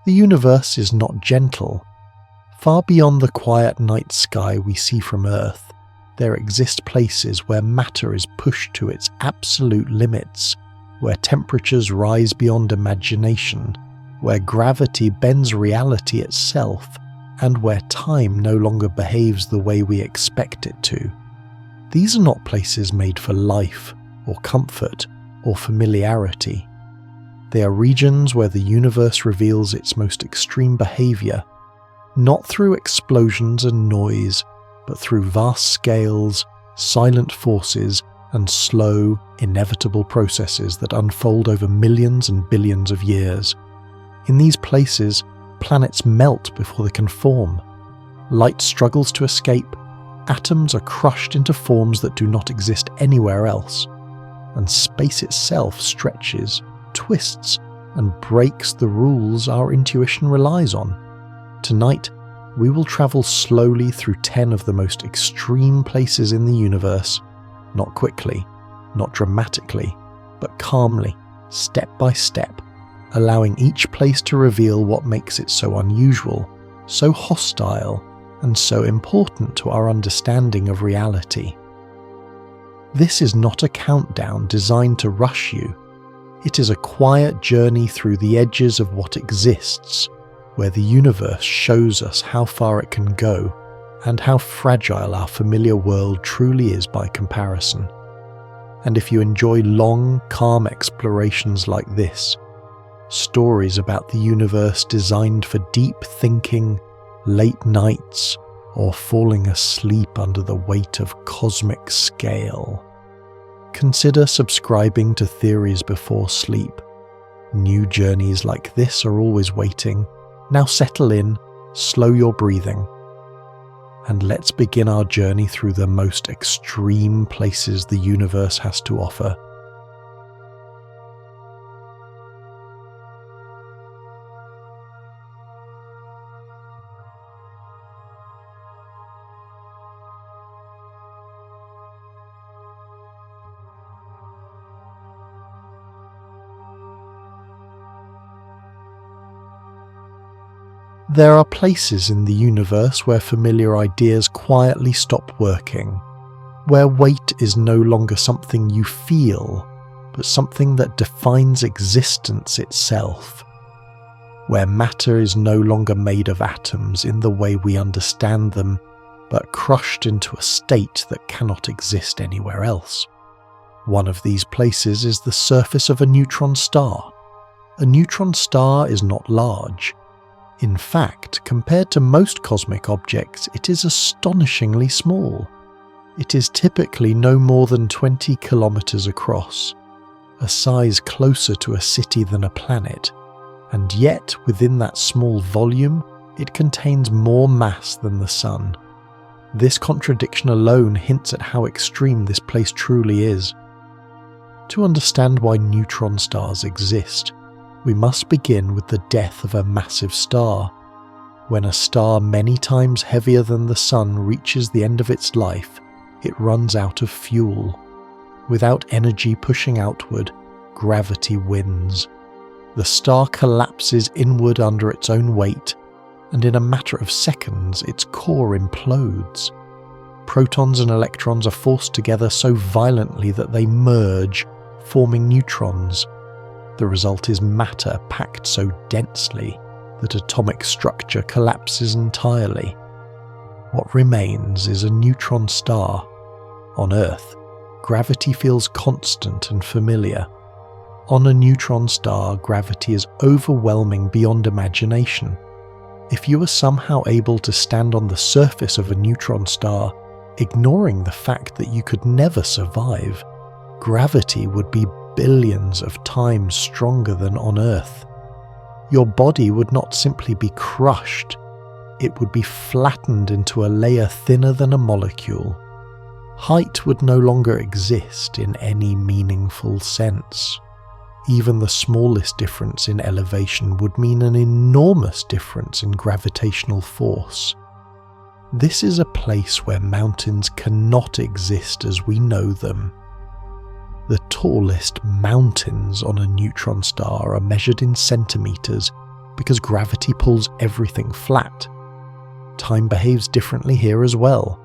The universe is not gentle. Far beyond the quiet night sky we see from Earth, there exist places where matter is pushed to its absolute limits, where temperatures rise beyond imagination, where gravity bends reality itself, and where time no longer behaves the way we expect it to. These are not places made for life, or comfort, or familiarity. They are regions where the universe reveals its most extreme behavior, not through explosions and noise, but through vast scales, silent forces, and slow, inevitable processes that unfold over millions and billions of years. In these places, planets melt before they can form. Light struggles to escape, atoms are crushed into forms that do not exist anywhere else, and space itself stretches, twists, and breaks the rules our intuition relies on. Tonight, we will travel slowly through 10 of the most extreme places in the universe, not quickly, not dramatically, but calmly, step by step, allowing each place to reveal what makes it so unusual, so hostile, and so important to our understanding of reality. This is not a countdown designed to rush you. It is a quiet journey through the edges of what exists, where the universe shows us how far it can go and how fragile our familiar world truly is by comparison. And if you enjoy long, calm explorations like this, stories about the universe designed for deep thinking, late nights, or falling asleep under the weight of cosmic scale, consider subscribing to Theories Before Sleep. New journeys like this are always waiting. Now settle in, slow your breathing, and let's begin our journey through the most extreme places the universe has to offer. There are places in the universe where familiar ideas quietly stop working, where weight is no longer something you feel, but something that defines existence itself, where matter is no longer made of atoms in the way we understand them, but crushed into a state that cannot exist anywhere else. One of these places is the surface of a neutron star. A neutron star is not large. In fact, compared to most cosmic objects, it is astonishingly small. It is typically no more than 20 kilometers across, a size closer to a city than a planet, and yet within that small volume, it contains more mass than the Sun. This contradiction alone hints at how extreme this place truly is. To understand why neutron stars exist, we must begin with the death of a massive star. When a star many times heavier than the Sun reaches the end of its life, it runs out of fuel. Without energy pushing outward, gravity wins. The star collapses inward under its own weight, and in a matter of seconds its core implodes. Protons and electrons are forced together so violently that they merge, forming neutrons. The result is matter packed so densely that atomic structure collapses entirely. What remains is a neutron star. On Earth, gravity feels constant and familiar. On a neutron star, gravity is overwhelming beyond imagination. If you were somehow able to stand on the surface of a neutron star, ignoring the fact that you could never survive, gravity would be billions of times stronger than on Earth. Your body would not simply be crushed, it would be flattened into a layer thinner than a molecule. Height would no longer exist in any meaningful sense. Even the smallest difference in elevation would mean an enormous difference in gravitational force. This is a place where mountains cannot exist as we know them. The tallest mountains on a neutron star are measured in centimeters, because gravity pulls everything flat. Time behaves differently here as well,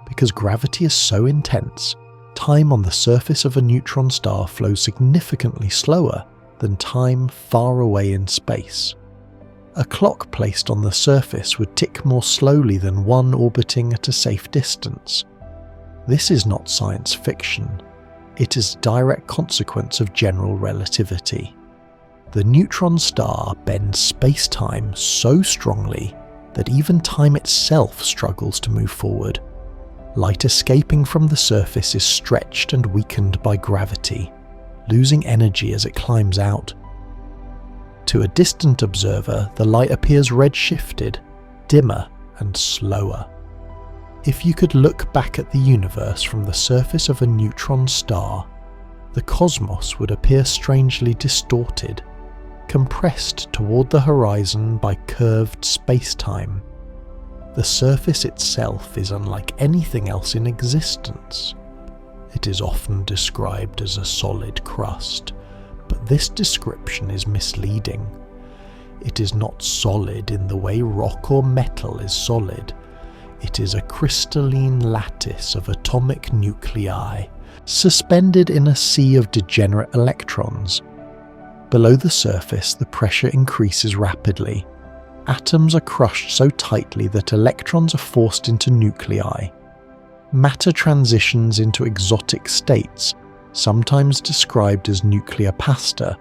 because gravity is so intense. Time on the surface of a neutron star flows significantly slower than time far away in space. A clock placed on the surface would tick more slowly than one orbiting at a safe distance. This is not science fiction. It is a direct consequence of general relativity. The neutron star bends space-time so strongly that even time itself struggles to move forward. Light escaping from the surface is stretched and weakened by gravity, losing energy as it climbs out. To a distant observer, the light appears red-shifted, dimmer and slower. If you could look back at the universe from the surface of a neutron star, the cosmos would appear strangely distorted, compressed toward the horizon by curved space-time. The surface itself is unlike anything else in existence. It is often described as a solid crust, but this description is misleading. It is not solid in the way rock or metal is solid. It is a crystalline lattice of atomic nuclei, suspended in a sea of degenerate electrons. Below the surface, the pressure increases rapidly. Atoms are crushed so tightly that electrons are forced into nuclei. Matter transitions into exotic states, sometimes described as nuclear pasta,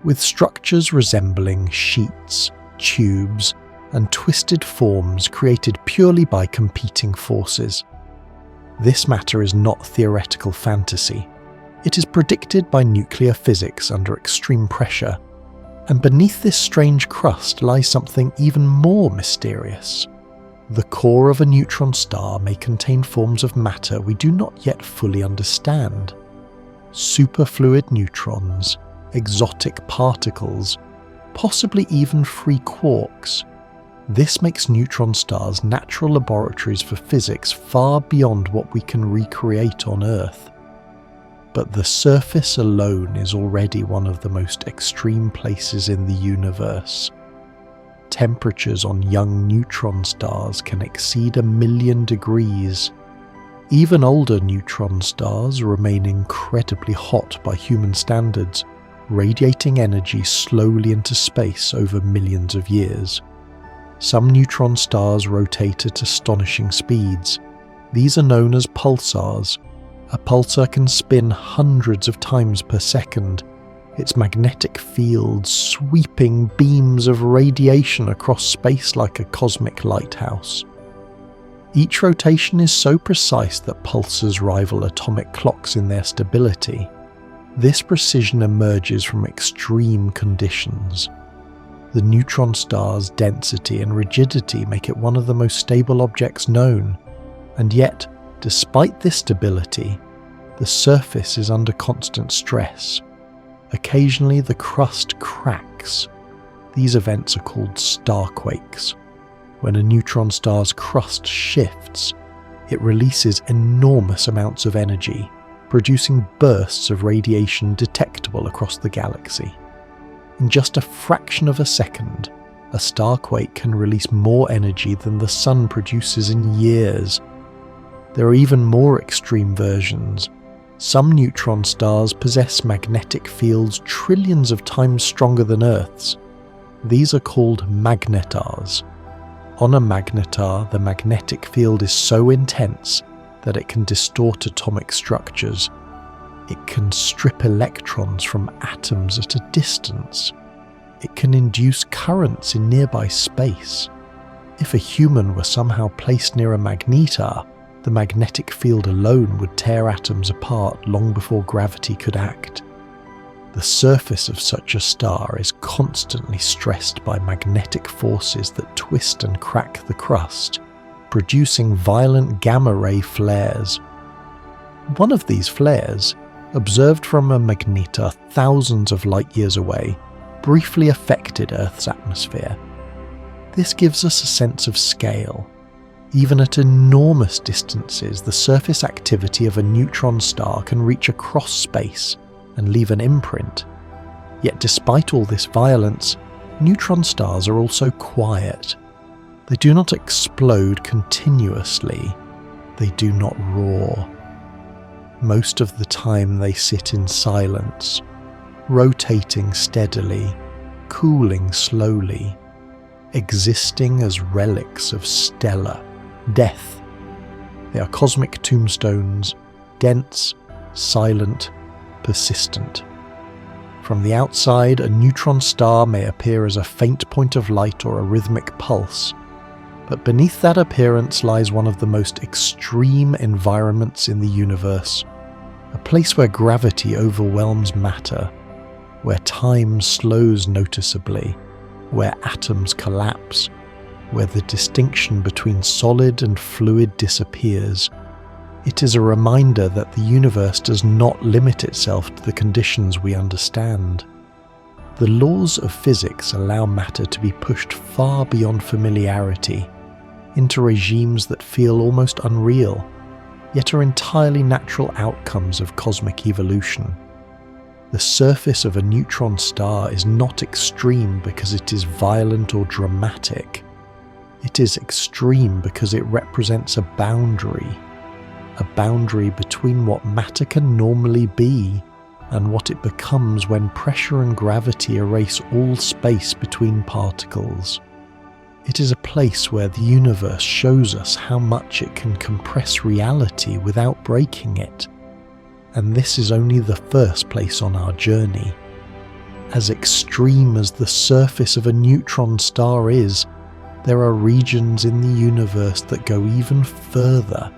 with structures resembling sheets, tubes, and twisted forms created purely by competing forces. This matter is not theoretical fantasy. It is predicted by nuclear physics under extreme pressure, and beneath this strange crust lies something even more mysterious. The core of a neutron star may contain forms of matter we do not yet fully understand. Superfluid neutrons, exotic particles, possibly even free quarks. This makes neutron stars natural laboratories for physics far beyond what we can recreate on Earth. But the surface alone is already one of the most extreme places in the universe. Temperatures on young neutron stars can exceed 1,000,000 degrees. Even older neutron stars remain incredibly hot by human standards, radiating energy slowly into space over millions of years. Some neutron stars rotate at astonishing speeds. These are known as pulsars. A pulsar can spin hundreds of times per second, its magnetic field sweeping beams of radiation across space like a cosmic lighthouse. Each rotation is so precise that pulsars rival atomic clocks in their stability. This precision emerges from extreme conditions. The neutron star's density and rigidity make it one of the most stable objects known, and yet, despite this stability, the surface is under constant stress. Occasionally the crust cracks. These events are called starquakes. When a neutron star's crust shifts, it releases enormous amounts of energy, producing bursts of radiation detectable across the galaxy. In just a fraction of a second, a starquake can release more energy than the sun produces in years. There are even more extreme versions. Some neutron stars possess magnetic fields trillions of times stronger than Earth's. These are called magnetars. On a magnetar, the magnetic field is so intense that it can distort atomic structures. It can strip electrons from atoms at a distance. It can induce currents in nearby space. If a human were somehow placed near a magnetar, the magnetic field alone would tear atoms apart long before gravity could act. The surface of such a star is constantly stressed by magnetic forces that twist and crack the crust, producing violent gamma-ray flares. One of these flares, observed from a magnetar thousands of light-years away, briefly affected Earth's atmosphere. This gives us a sense of scale. Even at enormous distances, the surface activity of a neutron star can reach across space and leave an imprint. Yet despite all this violence, Neutron stars are also quiet. They do not explode continuously. They do not roar. Most of the time they sit in silence, rotating steadily, cooling slowly, existing as relics of stellar death. They are cosmic tombstones, dense, silent, persistent. From the outside, a neutron star may appear as a faint point of light or a rhythmic pulse, but beneath that appearance lies one of the most extreme environments in the universe, a place where gravity overwhelms matter, where time slows noticeably, where atoms collapse, where the distinction between solid and fluid disappears. It is a reminder that the universe does not limit itself to the conditions we understand. The laws of physics allow matter to be pushed far beyond familiarity, into regimes that feel almost unreal, yet are entirely natural outcomes of cosmic evolution. The surface of a neutron star is not extreme because it is violent or dramatic. It is extreme because it represents a boundary between what matter can normally be and what it becomes when pressure and gravity erase all space between particles. It is a place where the universe shows us how much it can compress reality without breaking it. And this is only the first place on our journey. As extreme as the surface of a neutron star is, there are regions in the universe that go even further.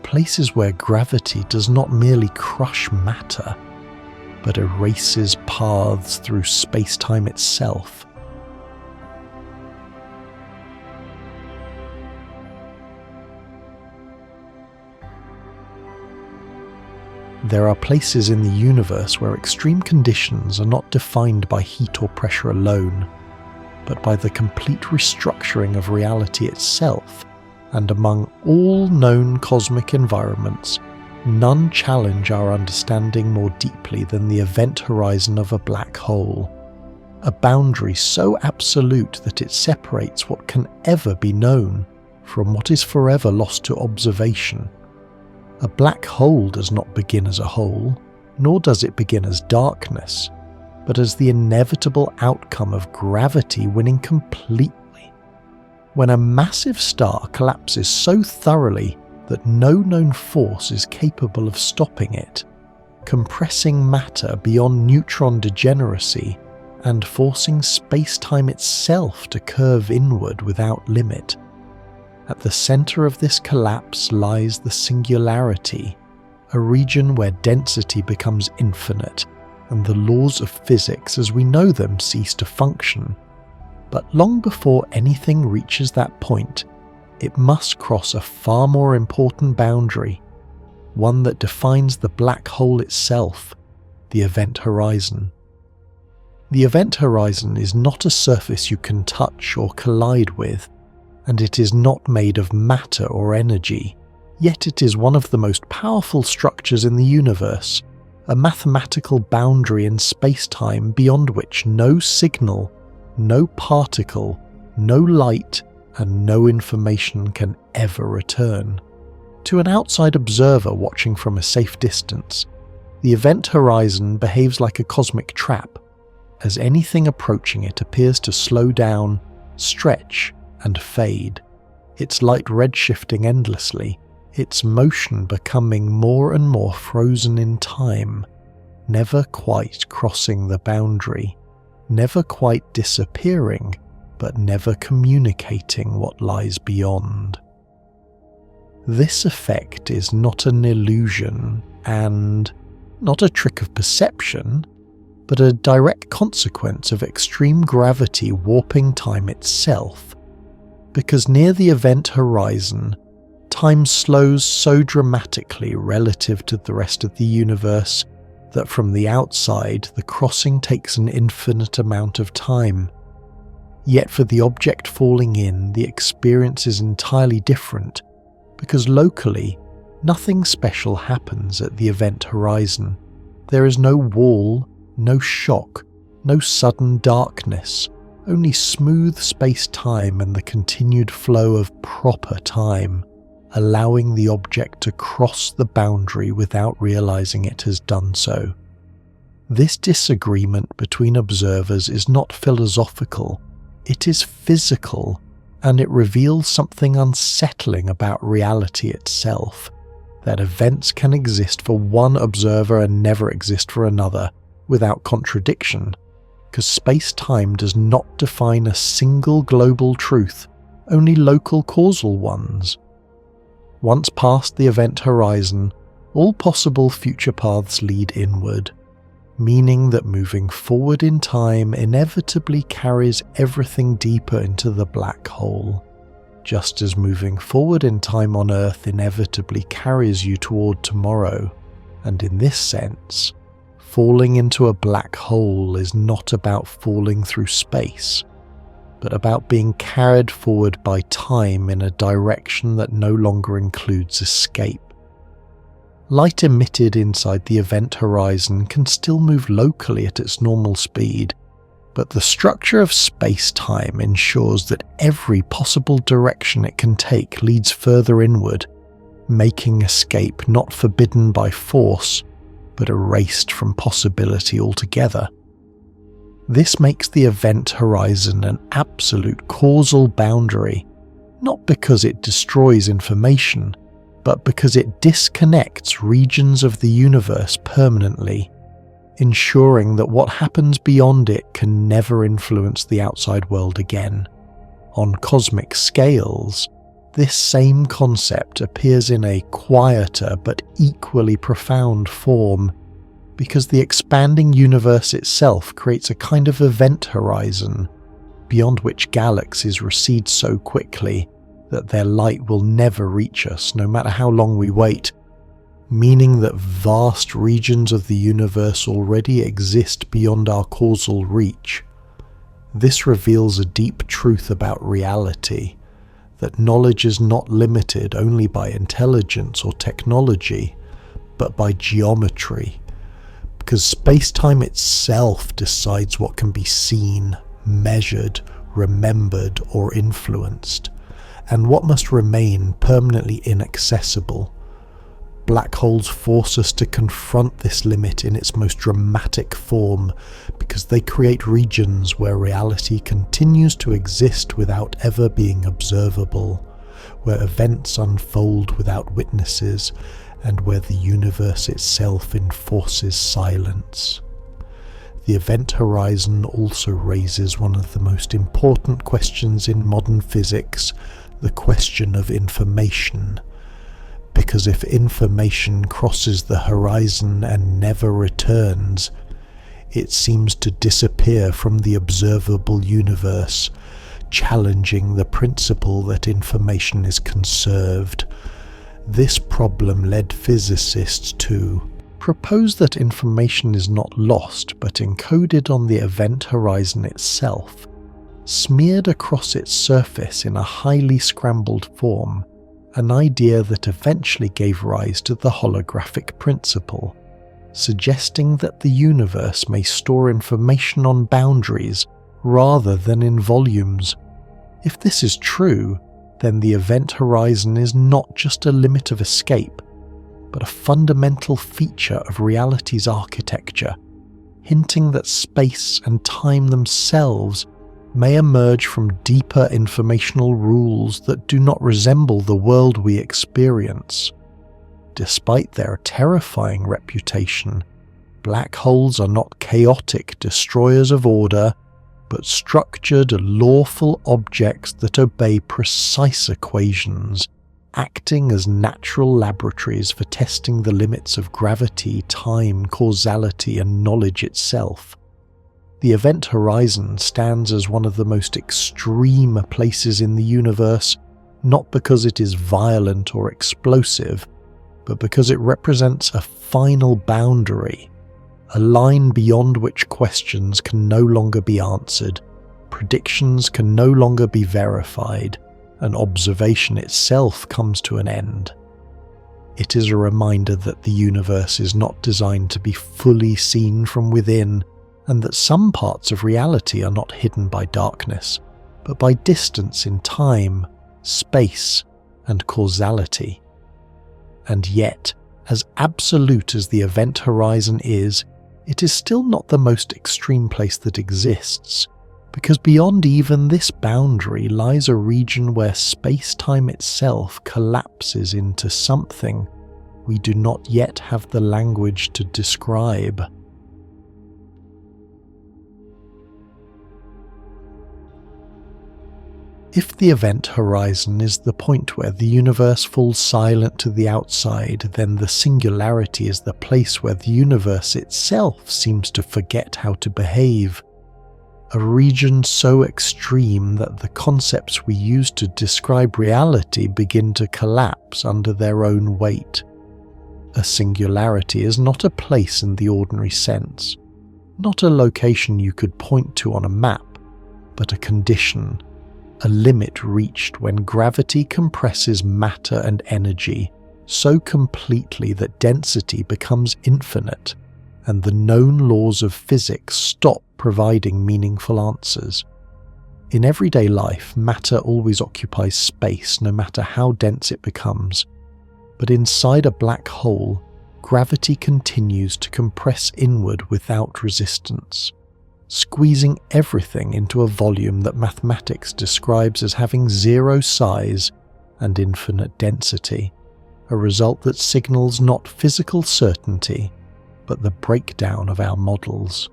Places where gravity does not merely crush matter, but erases paths through space-time itself. There are places in the universe where extreme conditions are not defined by heat or pressure alone, but by the complete restructuring of reality itself, and among all known cosmic environments, none challenge our understanding more deeply than the event horizon of a black hole, a boundary so absolute that it separates what can ever be known from what is forever lost to observation. A black hole does not begin as a hole, nor does it begin as darkness, but as the inevitable outcome of gravity winning completely. When a massive star collapses so thoroughly that no known force is capable of stopping it, compressing matter beyond neutron degeneracy and forcing space-time itself to curve inward without limit. At the center of this collapse lies the singularity, a region where density becomes infinite and the laws of physics as we know them cease to function. But long before anything reaches that point, it must cross a far more important boundary, one that defines the black hole itself, the event horizon. The event horizon is not a surface you can touch or collide with, and it is not made of matter or energy, yet it is one of the most powerful structures in the universe, a mathematical boundary in space-time beyond which no signal, no particle, no light, and no information can ever return. To an outside observer watching from a safe distance, the event horizon behaves like a cosmic trap, as anything approaching it appears to slow down, stretch, and fade, its light redshifting endlessly, its motion becoming more and more frozen in time, never quite crossing the boundary, never quite disappearing, but never communicating what lies beyond. This effect is not an illusion and not a trick of perception, but a direct consequence of extreme gravity warping time itself. Because near the event horizon, time slows so dramatically relative to the rest of the universe that from the outside the crossing takes an infinite amount of time. Yet for the object falling in, the experience is entirely different, because locally, nothing special happens at the event horizon. There is no wall, no shock, no sudden darkness, only smooth space-time and the continued flow of proper time, allowing the object to cross the boundary without realizing it has done so. This disagreement between observers is not philosophical, it is physical, and it reveals something unsettling about reality itself, that events can exist for one observer and never exist for another, without contradiction, because space-time does not define a single global truth, only local causal ones. Once past the event horizon, all possible future paths lead inward, meaning that moving forward in time inevitably carries everything deeper into the black hole, just as moving forward in time on Earth inevitably carries you toward tomorrow, and in this sense, falling into a black hole is not about falling through space, but about being carried forward by time in a direction that no longer includes escape. Light emitted inside the event horizon can still move locally at its normal speed, but the structure of space-time ensures that every possible direction it can take leads further inward, making escape not forbidden by force, but erased from possibility altogether. This makes the event horizon an absolute causal boundary, not because it destroys information, but because it disconnects regions of the universe permanently, ensuring that what happens beyond it can never influence the outside world again. On cosmic scales, this same concept appears in a quieter but equally profound form, because the expanding universe itself creates a kind of event horizon, beyond which galaxies recede so quickly that their light will never reach us no matter how long we wait, meaning that vast regions of the universe already exist beyond our causal reach. This reveals a deep truth about reality, that knowledge is not limited only by intelligence or technology, but by geometry, because space-time itself decides what can be seen, measured, remembered, or influenced, and what must remain permanently inaccessible. Black holes force us to confront this limit in its most dramatic form, because they create regions where reality continues to exist without ever being observable, where events unfold without witnesses, and where the universe itself enforces silence. The event horizon also raises one of the most important questions in modern physics, the question of information. Because if information crosses the horizon and never returns, it seems to disappear from the observable universe, challenging the principle that information is conserved. This problem led physicists to propose that information is not lost but encoded on the event horizon itself, smeared across its surface in a highly scrambled form, an idea that eventually gave rise to the holographic principle, suggesting that the universe may store information on boundaries rather than in volumes. If this is true, then the event horizon is not just a limit of escape, but a fundamental feature of reality's architecture, hinting that space and time themselves may emerge from deeper informational rules that do not resemble the world we experience. Despite their terrifying reputation, black holes are not chaotic destroyers of order, but structured, lawful objects that obey precise equations, acting as natural laboratories for testing the limits of gravity, time, causality, and knowledge itself. The event horizon stands as one of the most extreme places in the universe, not because it is violent or explosive, but because it represents a final boundary, a line beyond which questions can no longer be answered, predictions can no longer be verified, and observation itself comes to an end. It is a reminder that the universe is not designed to be fully seen from within, and that some parts of reality are not hidden by darkness, but by distance in time, space, and causality. And yet, as absolute as the event horizon is, it is still not the most extreme place that exists, because beyond even this boundary lies a region where space-time itself collapses into something we do not yet have the language to describe. If the event horizon is the point where the universe falls silent to the outside, then the singularity is the place where the universe itself seems to forget how to behave. A region so extreme that the concepts we use to describe reality begin to collapse under their own weight. A singularity is not a place in the ordinary sense, not a location you could point to on a map, but a condition, a limit reached when gravity compresses matter and energy so completely that density becomes infinite, and the known laws of physics stop providing meaningful answers. In everyday life, matter always occupies space no matter how dense it becomes, but inside a black hole, gravity continues to compress inward without resistance, squeezing everything into a volume that mathematics describes as having zero size and infinite density, a result that signals not physical certainty, but the breakdown of our models.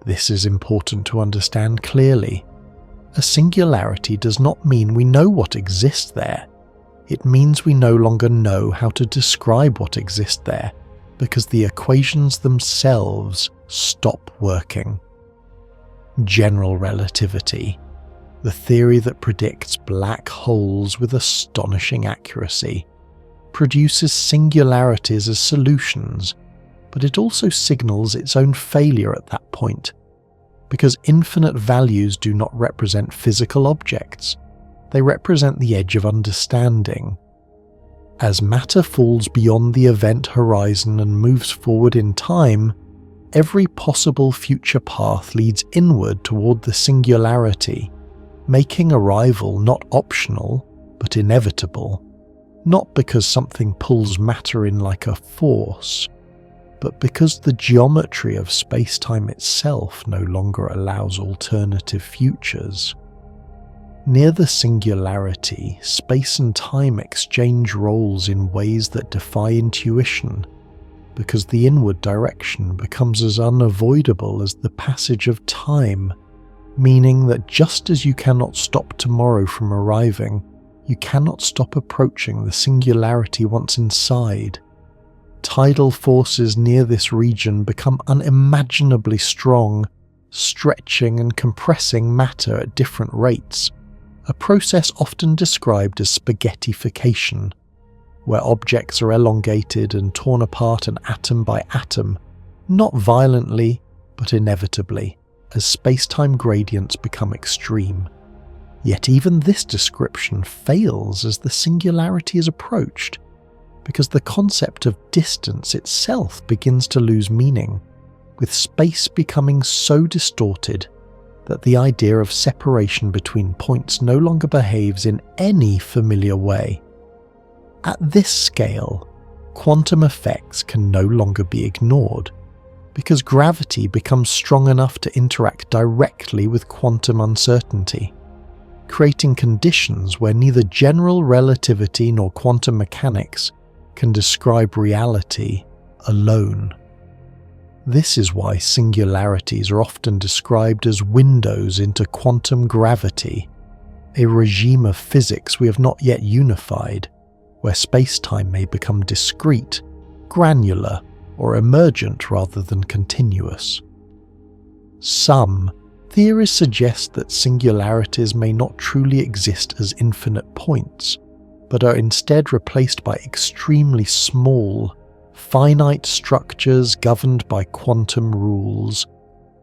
This is important to understand clearly. A singularity does not mean we know what exists there. It means we no longer know how to describe what exists there, because the equations themselves stop working. General relativity, the theory that predicts black holes with astonishing accuracy, produces singularities as solutions, but it also signals its own failure at that point, because infinite values do not represent physical objects, they represent the edge of understanding. As matter falls beyond the event horizon and moves forward in time, every possible future path leads inward toward the singularity, making arrival not optional, but inevitable, not because something pulls matter in like a force, but because the geometry of space-time itself no longer allows alternative futures. Near the singularity, space and time exchange roles in ways that defy intuition, because the inward direction becomes as unavoidable as the passage of time, meaning that just as you cannot stop tomorrow from arriving, you cannot stop approaching the singularity once inside. Tidal forces near this region become unimaginably strong, stretching and compressing matter at different rates, a process often described as spaghettification, where objects are elongated and torn apart atom by atom, not violently, but inevitably, as space-time gradients become extreme. Yet even this description fails as the singularity is approached, because the concept of distance itself begins to lose meaning, with space becoming so distorted that the idea of separation between points no longer behaves in any familiar way. At this scale, quantum effects can no longer be ignored, because gravity becomes strong enough to interact directly with quantum uncertainty, creating conditions where neither general relativity nor quantum mechanics can describe reality alone. This is why singularities are often described as windows into quantum gravity, a regime of physics we have not yet unified, where space-time may become discrete, granular, or emergent rather than continuous. Some theories suggest that singularities may not truly exist as infinite points, but are instead replaced by extremely small, finite structures governed by quantum rules,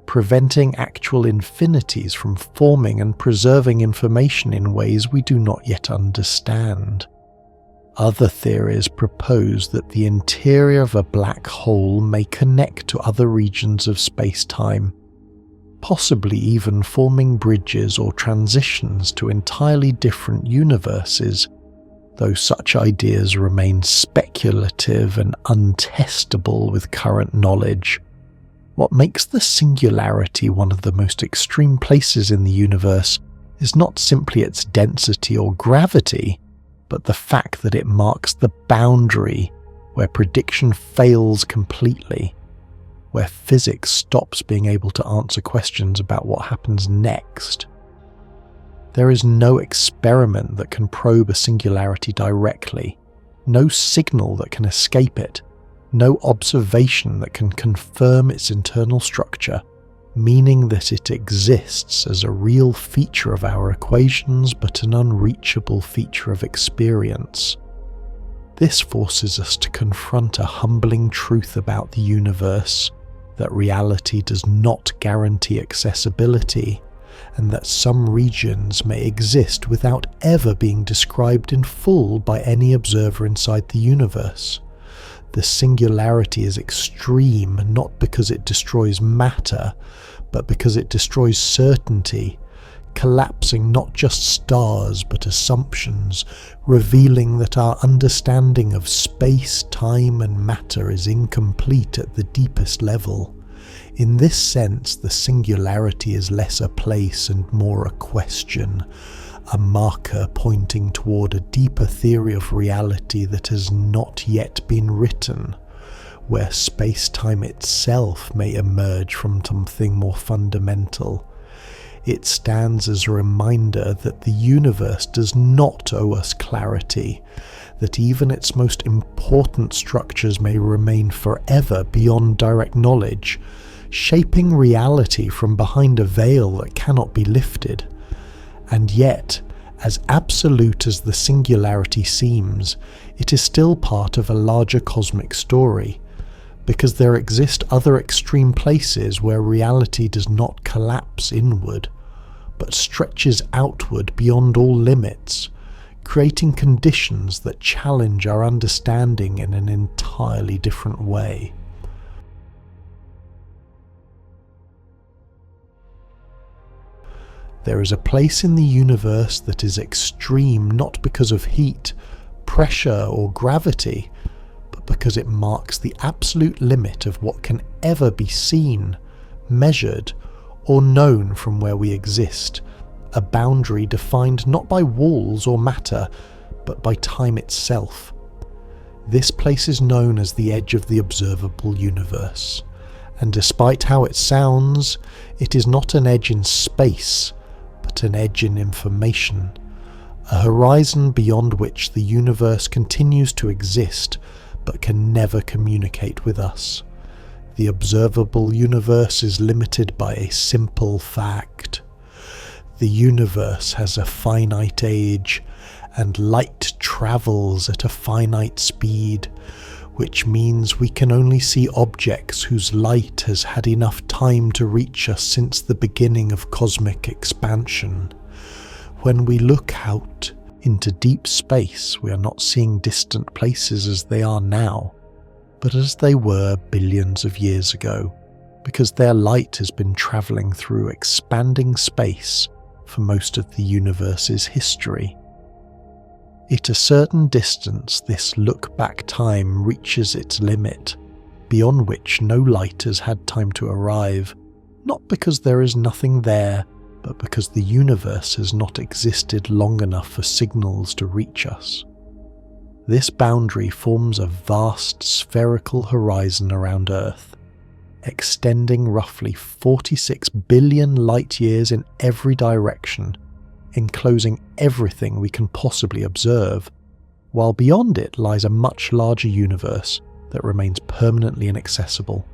preventing actual infinities from forming and preserving information in ways we do not yet understand. Other theories propose that the interior of a black hole may connect to other regions of space-time, possibly even forming bridges or transitions to entirely different universes, though such ideas remain speculative and untestable with current knowledge. What makes the singularity one of the most extreme places in the universe is not simply its density or gravity, but the fact that it marks the boundary where prediction fails completely, where physics stops being able to answer questions about what happens next. There is no experiment that can probe a singularity directly, no signal that can escape it, no observation that can confirm its internal structure, meaning that it exists as a real feature of our equations but an unreachable feature of experience. This forces us to confront a humbling truth about the universe, that reality does not guarantee accessibility, and that some regions may exist without ever being described in full by any observer inside the universe. The singularity is extreme not because it destroys matter, but because it destroys certainty, collapsing not just stars but assumptions, revealing that our understanding of space, time and matter is incomplete at the deepest level. In this sense, the singularity is less a place and more a question, a marker pointing toward a deeper theory of reality that has not yet been written, where space-time itself may emerge from something more fundamental. It stands as a reminder that the universe does not owe us clarity, that even its most important structures may remain forever beyond direct knowledge, shaping reality from behind a veil that cannot be lifted. And yet, as absolute as the singularity seems, it is still part of a larger cosmic story, because there exist other extreme places where reality does not collapse inward, but stretches outward beyond all limits, creating conditions that challenge our understanding in an entirely different way. There is a place in the universe that is extreme not because of heat, pressure or gravity, but because it marks the absolute limit of what can ever be seen, measured, or known from where we exist, a boundary defined not by walls or matter, but by time itself. This place is known as the edge of the observable universe, and despite how it sounds, it is not an edge in space, but an edge in information, a horizon beyond which the universe continues to exist but can never communicate with us. The observable universe is limited by a simple fact. The universe has a finite age, and light travels at a finite speed, which means we can only see objects whose light has had enough time to reach us since the beginning of cosmic expansion. When we look out into deep space, we are not seeing distant places as they are now, but as they were billions of years ago, because their light has been travelling through expanding space for most of the universe's history. At a certain distance, this look-back time reaches its limit, beyond which no light has had time to arrive, not because there is nothing there, but because the universe has not existed long enough for signals to reach us. This boundary forms a vast spherical horizon around Earth, extending roughly 46 billion light-years in every direction, enclosing everything we can possibly observe, while beyond it lies a much larger universe that remains permanently inaccessible.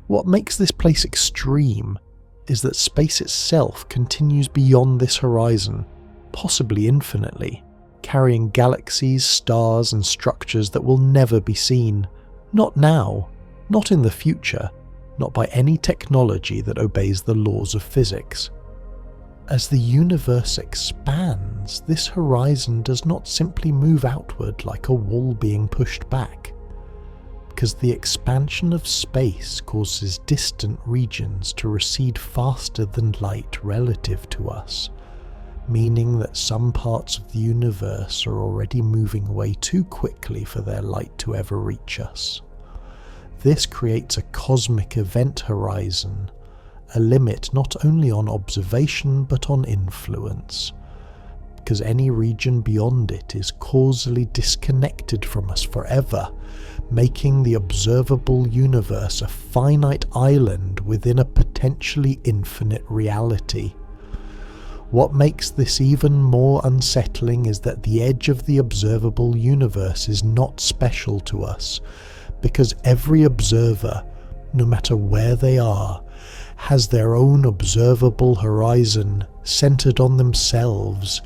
What makes this place extreme is that space itself continues beyond this horizon, possibly infinitely, carrying galaxies, stars and structures that will never be seen, not now, not in the future, not by any technology that obeys the laws of physics. As the universe expands, this horizon does not simply move outward like a wall being pushed back, because the expansion of space causes distant regions to recede faster than light relative to us, meaning that some parts of the universe are already moving away too quickly for their light to ever reach us. This creates a cosmic event horizon, a limit not only on observation but on influence, because any region beyond it is causally disconnected from us forever, making the observable universe a finite island within a potentially infinite reality. What makes this even more unsettling is that the edge of the observable universe is not special to us, because every observer, no matter where they are, has their own observable horizon centered on themselves,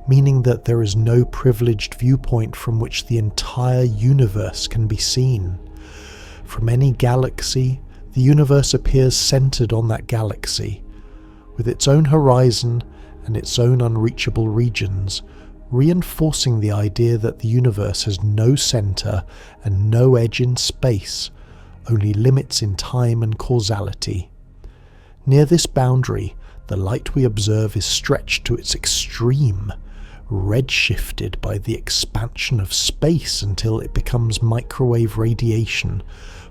meaning that there is no privileged viewpoint from which the entire universe can be seen. From any galaxy, the universe appears centered on that galaxy, with its own horizon and its own unreachable regions, reinforcing the idea that the universe has no center and no edge in space, only limits in time and causality. Near this boundary, the light we observe is stretched to its extreme, redshifted by the expansion of space until it becomes microwave radiation,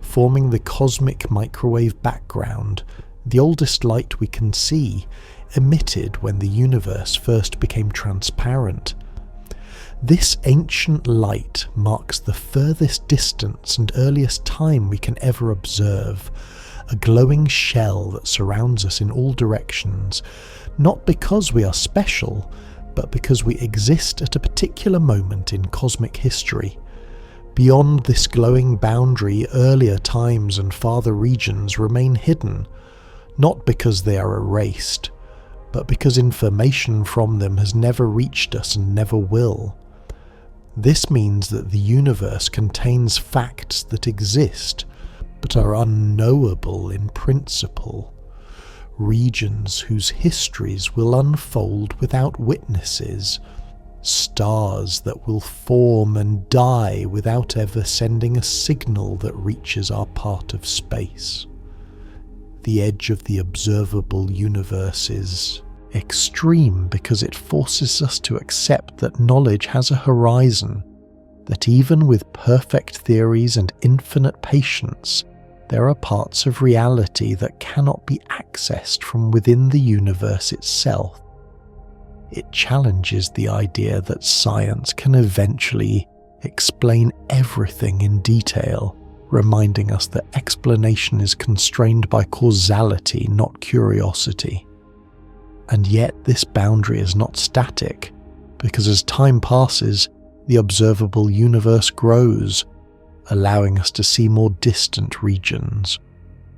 forming the cosmic microwave background, the oldest light we can see, emitted when the universe first became transparent. This ancient light marks the furthest distance and earliest time we can ever observe, a glowing shell that surrounds us in all directions, not because we are special, but because we exist at a particular moment in cosmic history. Beyond this glowing boundary, earlier times and farther regions remain hidden, not because they are erased, but because information from them has never reached us and never will. This means that the universe contains facts that exist, but are unknowable in principle, regions whose histories will unfold without witnesses, stars that will form and die without ever sending a signal that reaches our part of space. The edge of the observable universe is extreme because it forces us to accept that knowledge has a horizon, that even with perfect theories and infinite patience, there are parts of reality that cannot be accessed from within the universe itself. It challenges the idea that science can eventually explain everything in detail, reminding us that explanation is constrained by causality, not curiosity. And yet this boundary is not static, because as time passes, the observable universe grows, allowing us to see more distant regions,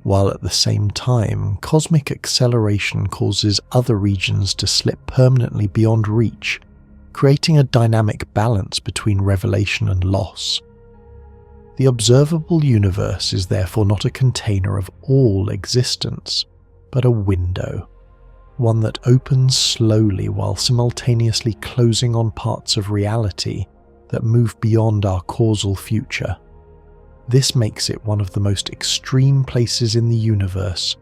while at the same time, cosmic acceleration causes other regions to slip permanently beyond reach, creating a dynamic balance between revelation and loss. The observable universe is therefore not a container of all existence, but a window, one that opens slowly while simultaneously closing on parts of reality that move beyond our causal future. This makes it one of the most extreme places in the universe,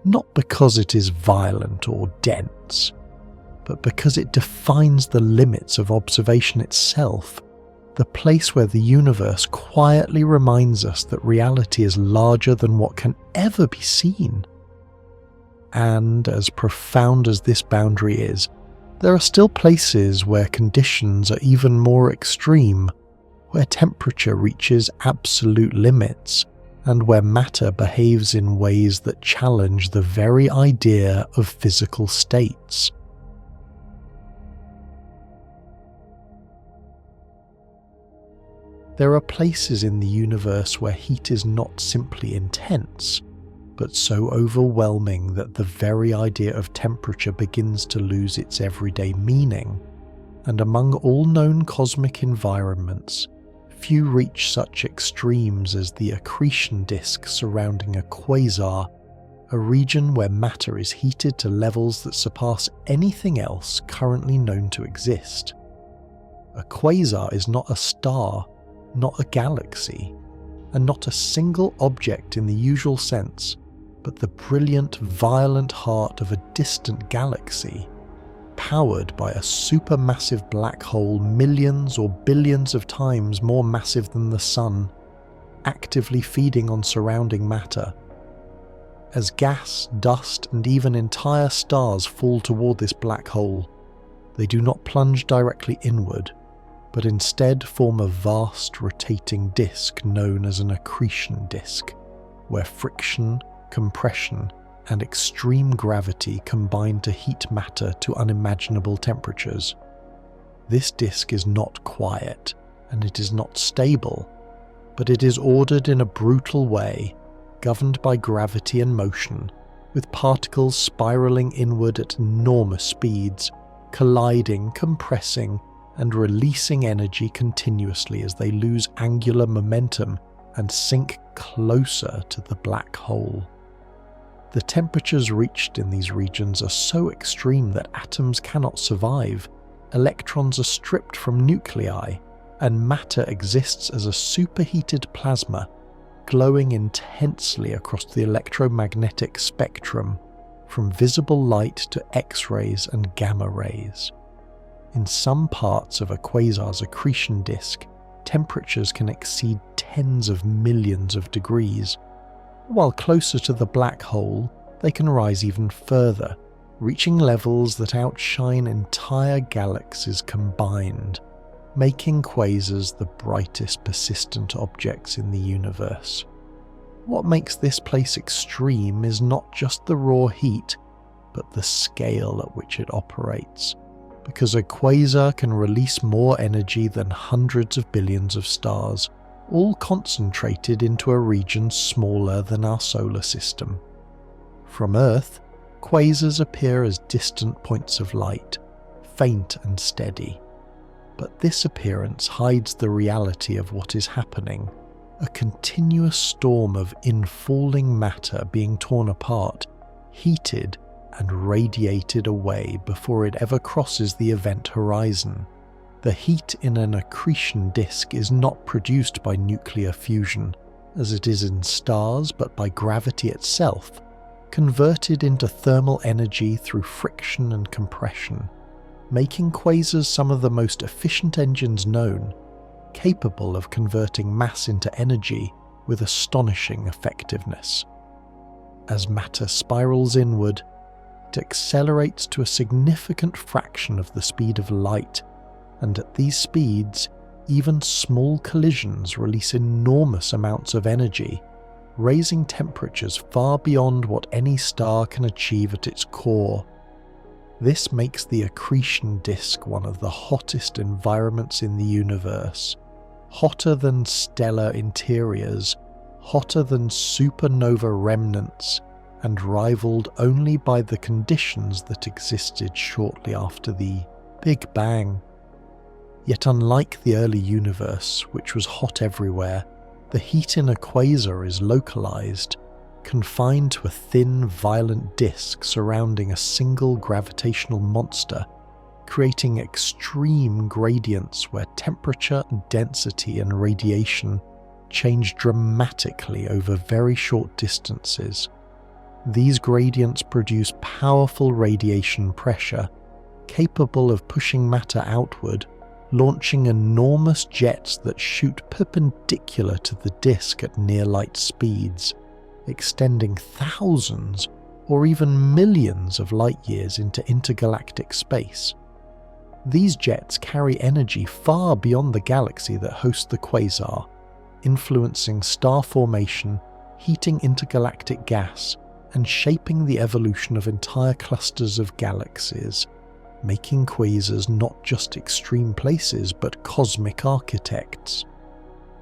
not because it is violent or dense, but because it defines the limits of observation itself, the place where the universe quietly reminds us that reality is larger than what can ever be seen. And as profound as this boundary is, there are still places where conditions are even more extreme, where temperature reaches absolute limits, and where matter behaves in ways that challenge the very idea of physical states. There are places in the universe where heat is not simply intense, but so overwhelming that the very idea of temperature begins to lose its everyday meaning, and among all known cosmic environments, few reach such extremes as the accretion disk surrounding a quasar, a region where matter is heated to levels that surpass anything else currently known to exist. A quasar is not a star, not a galaxy, and not a single object in the usual sense, but the brilliant, violent heart of a distant galaxy, powered by a supermassive black hole millions or billions of times more massive than the Sun, actively feeding on surrounding matter. As gas, dust, and even entire stars fall toward this black hole, they do not plunge directly inward, but instead form a vast rotating disk known as an accretion disk, where friction, compression, and extreme gravity combine to heat matter to unimaginable temperatures. This disk is not quiet, and it is not stable, but it is ordered in a brutal way, governed by gravity and motion, with particles spiraling inward at enormous speeds, colliding, compressing, and releasing energy continuously as they lose angular momentum and sink closer to the black hole. The temperatures reached in these regions are so extreme that atoms cannot survive, electrons are stripped from nuclei, and matter exists as a superheated plasma, glowing intensely across the electromagnetic spectrum, from visible light to X-rays and gamma rays. In some parts of a quasar's accretion disk, temperatures can exceed tens of millions of degrees, while closer to the black hole, they can rise even further, reaching levels that outshine entire galaxies combined, making quasars the brightest persistent objects in the universe. What makes this place extreme is not just the raw heat, but the scale at which it operates, because a quasar can release more energy than hundreds of billions of stars, all concentrated into a region smaller than our solar system. From Earth, quasars appear as distant points of light, faint and steady. But this appearance hides the reality of what is happening, a continuous storm of infalling matter being torn apart, heated, and radiated away before it ever crosses the event horizon. The heat in an accretion disk is not produced by nuclear fusion, as it is in stars, but by gravity itself, converted into thermal energy through friction and compression, making quasars some of the most efficient engines known, capable of converting mass into energy with astonishing effectiveness. As matter spirals inward, it accelerates to a significant fraction of the speed of light, and at these speeds, even small collisions release enormous amounts of energy, raising temperatures far beyond what any star can achieve at its core. This makes the accretion disk one of the hottest environments in the universe, hotter than stellar interiors, hotter than supernova remnants, and rivaled only by the conditions that existed shortly after the Big Bang. Yet unlike the early universe, which was hot everywhere, the heat in a quasar is localized, confined to a thin, violent disk surrounding a single gravitational monster, creating extreme gradients where temperature, density, and radiation change dramatically over very short distances. These gradients produce powerful radiation pressure, capable of pushing matter outward, launching enormous jets that shoot perpendicular to the disk at near-light speeds, extending thousands or even millions of light-years into intergalactic space. These jets carry energy far beyond the galaxy that hosts the quasar, influencing star formation, heating intergalactic gas, and shaping the evolution of entire clusters of galaxies, making quasars not just extreme places but cosmic architects.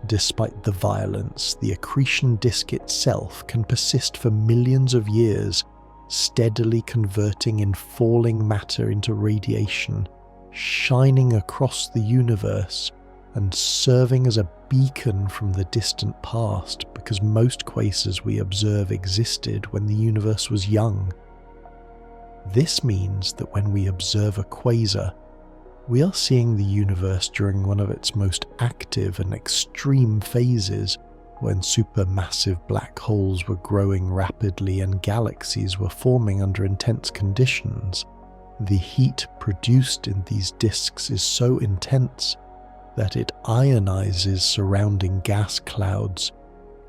Despite the violence, the accretion disk itself can persist for millions of years, steadily converting infalling matter into radiation, shining across the universe, and serving as a beacon from the distant past, because most quasars we observe existed when the universe was young. This means that when we observe a quasar, we are seeing the universe during one of its most active and extreme phases, when supermassive black holes were growing rapidly and galaxies were forming under intense conditions. The heat produced in these disks is so intense that it ionizes surrounding gas clouds,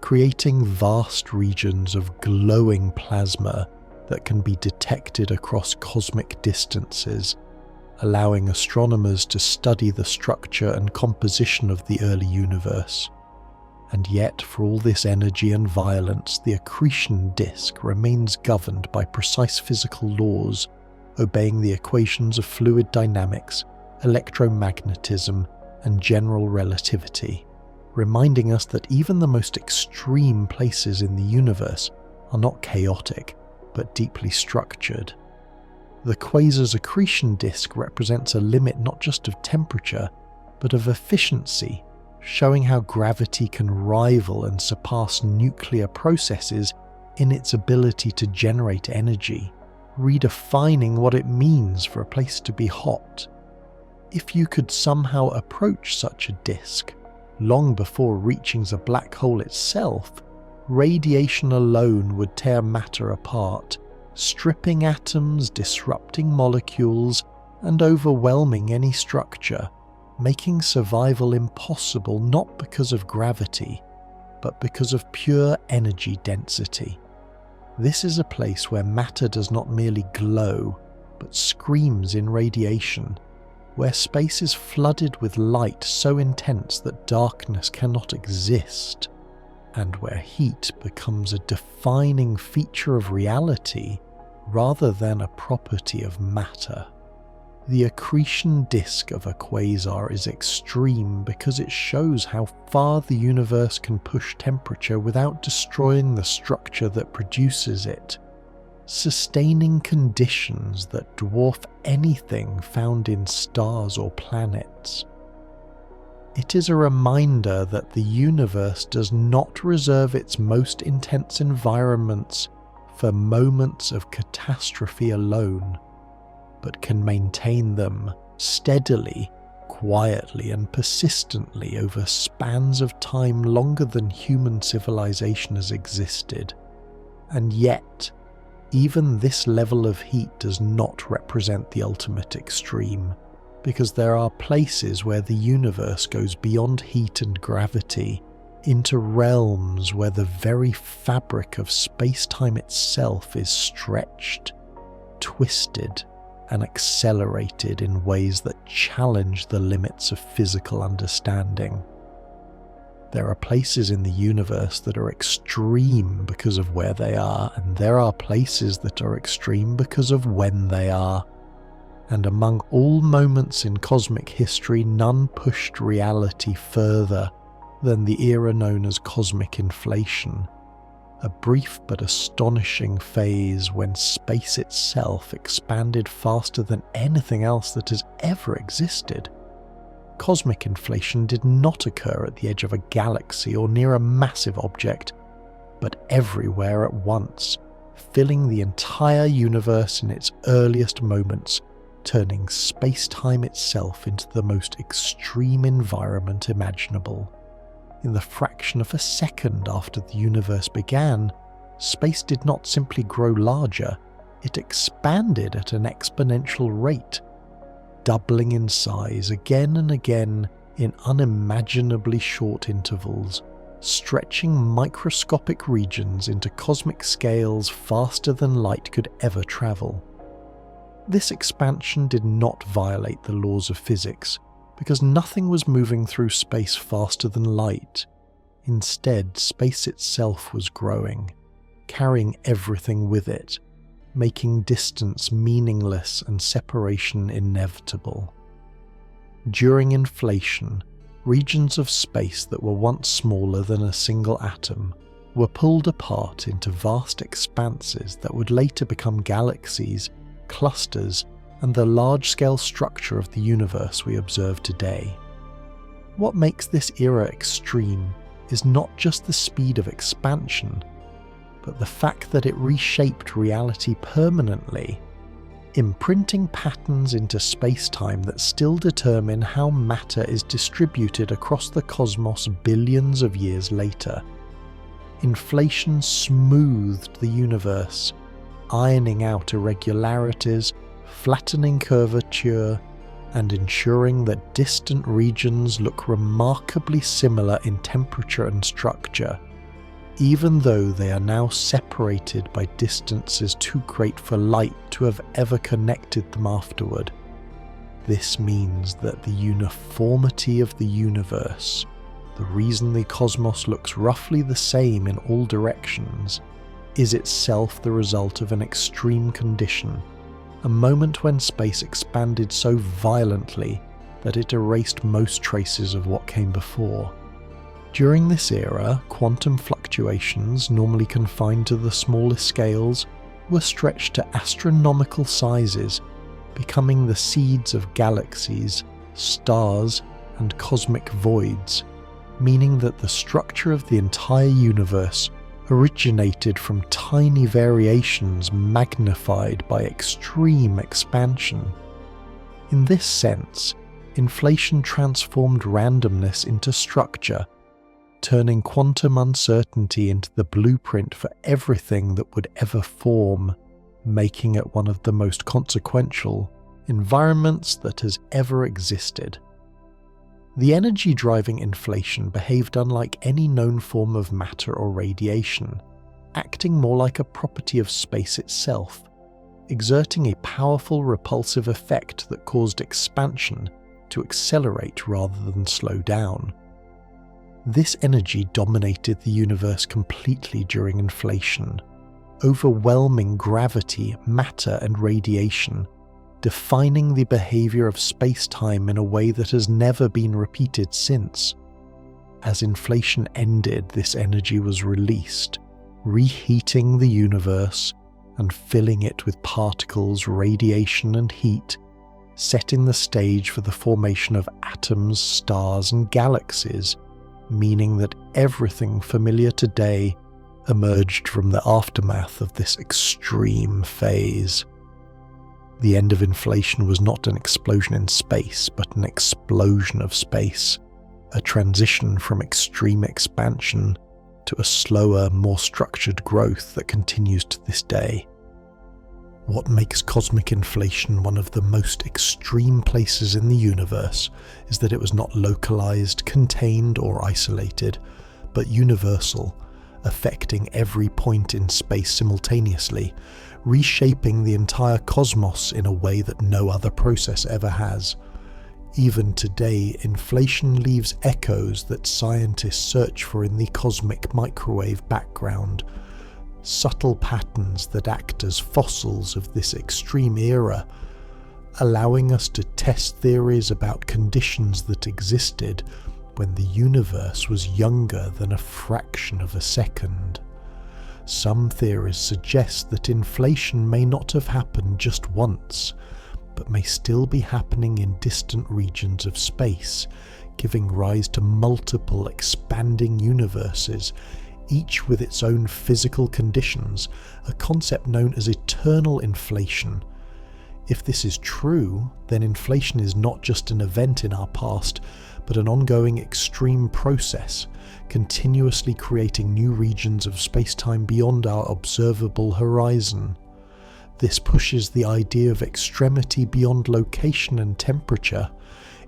creating vast regions of glowing plasma that can be detected across cosmic distances, allowing astronomers to study the structure and composition of the early universe. And yet, for all this energy and violence, the accretion disk remains governed by precise physical laws, obeying the equations of fluid dynamics, electromagnetism, and general relativity, reminding us that even the most extreme places in the universe are not chaotic, but deeply structured. The quasar's accretion disk represents a limit not just of temperature, but of efficiency, showing how gravity can rival and surpass nuclear processes in its ability to generate energy, redefining what it means for a place to be hot. If you could somehow approach such a disk, long before reaching the black hole itself, radiation alone would tear matter apart, stripping atoms, disrupting molecules, and overwhelming any structure, making survival impossible not because of gravity, but because of pure energy density. This is a place where matter does not merely glow, but screams in radiation, where space is flooded with light so intense that darkness cannot exist, and where heat becomes a defining feature of reality rather than a property of matter. The accretion disk of a quasar is extreme because it shows how far the universe can push temperature without destroying the structure that produces it, sustaining conditions that dwarf anything found in stars or planets. It is a reminder that the universe does not reserve its most intense environments for moments of catastrophe alone, but can maintain them steadily, quietly, and persistently over spans of time longer than human civilization has existed. And yet, even this level of heat does not represent the ultimate extreme, because there are places where the universe goes beyond heat and gravity into realms where the very fabric of space-time itself is stretched, twisted, and accelerated in ways that challenge the limits of physical understanding. There are places in the universe that are extreme because of where they are, and there are places that are extreme because of when they are. And among all moments in cosmic history, none pushed reality further than the era known as cosmic inflation, a brief but astonishing phase when space itself expanded faster than anything else that has ever existed. Cosmic inflation did not occur at the edge of a galaxy or near a massive object, but everywhere at once, filling the entire universe in its earliest moments, turning space-time itself into the most extreme environment imaginable. In the fraction of a second after the universe began, space did not simply grow larger, it expanded at an exponential rate, doubling in size again and again in unimaginably short intervals, stretching microscopic regions into cosmic scales faster than light could ever travel. This expansion did not violate the laws of physics, because nothing was moving through space faster than light. Instead, space itself was growing, carrying everything with it, making distance meaningless and separation inevitable. During inflation, regions of space that were once smaller than a single atom were pulled apart into vast expanses that would later become galaxies, clusters, and the large-scale structure of the universe we observe today. What makes this era extreme is not just the speed of expansion, but the fact that it reshaped reality permanently, imprinting patterns into space-time that still determine how matter is distributed across the cosmos billions of years later. Inflation smoothed the universe, ironing out irregularities, flattening curvature, and ensuring that distant regions look remarkably similar in temperature and structure, even though they are now separated by distances too great for light to have ever connected them afterward. This means that the uniformity of the universe, the reason the cosmos looks roughly the same in all directions, is itself the result of an extreme condition, a moment when space expanded so violently that it erased most traces of what came before. During this era, quantum fluctuations, normally confined to the smallest scales, were stretched to astronomical sizes, becoming the seeds of galaxies, stars, and cosmic voids, meaning that the structure of the entire universe originated from tiny variations magnified by extreme expansion. In this sense, inflation transformed randomness into structure, turning quantum uncertainty into the blueprint for everything that would ever form, making it one of the most consequential environments that has ever existed. The energy driving inflation behaved unlike any known form of matter or radiation, acting more like a property of space itself, exerting a powerful repulsive effect that caused expansion to accelerate rather than slow down. This energy dominated the universe completely during inflation, overwhelming gravity, matter, and radiation, defining the behavior of space-time in a way that has never been repeated since. As inflation ended, this energy was released, reheating the universe and filling it with particles, radiation, and heat, setting the stage for the formation of atoms, stars, and galaxies, meaning that everything familiar today emerged from the aftermath of this extreme phase. The end of inflation was not an explosion in space, but an explosion of space, a transition from extreme expansion to a slower, more structured growth that continues to this day. What makes cosmic inflation one of the most extreme places in the universe is that it was not localized, contained, or isolated, but universal, affecting every point in space simultaneously, reshaping the entire cosmos in a way that no other process ever has. Even today, inflation leaves echoes that scientists search for in the cosmic microwave background, subtle patterns that act as fossils of this extreme era, allowing us to test theories about conditions that existed when the universe was younger than a fraction of a second. Some theories suggest that inflation may not have happened just once, but may still be happening in distant regions of space, giving rise to multiple expanding universes, each with its own physical conditions, a concept known as eternal inflation. If this is true, then inflation is not just an event in our past, but an ongoing extreme process, continuously creating new regions of space-time beyond our observable horizon. This pushes the idea of extremity beyond location and temperature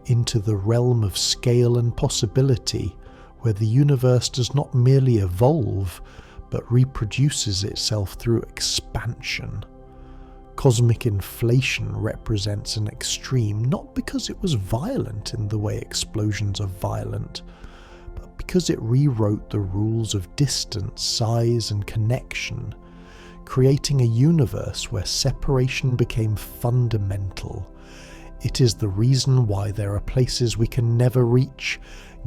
into the realm of scale and possibility, where the universe does not merely evolve, but reproduces itself through expansion. Cosmic inflation represents an extreme not because it was violent in the way explosions are violent, but because it rewrote the rules of distance, size, and connection, creating a universe where separation became fundamental. It is the reason why there are places we can never reach,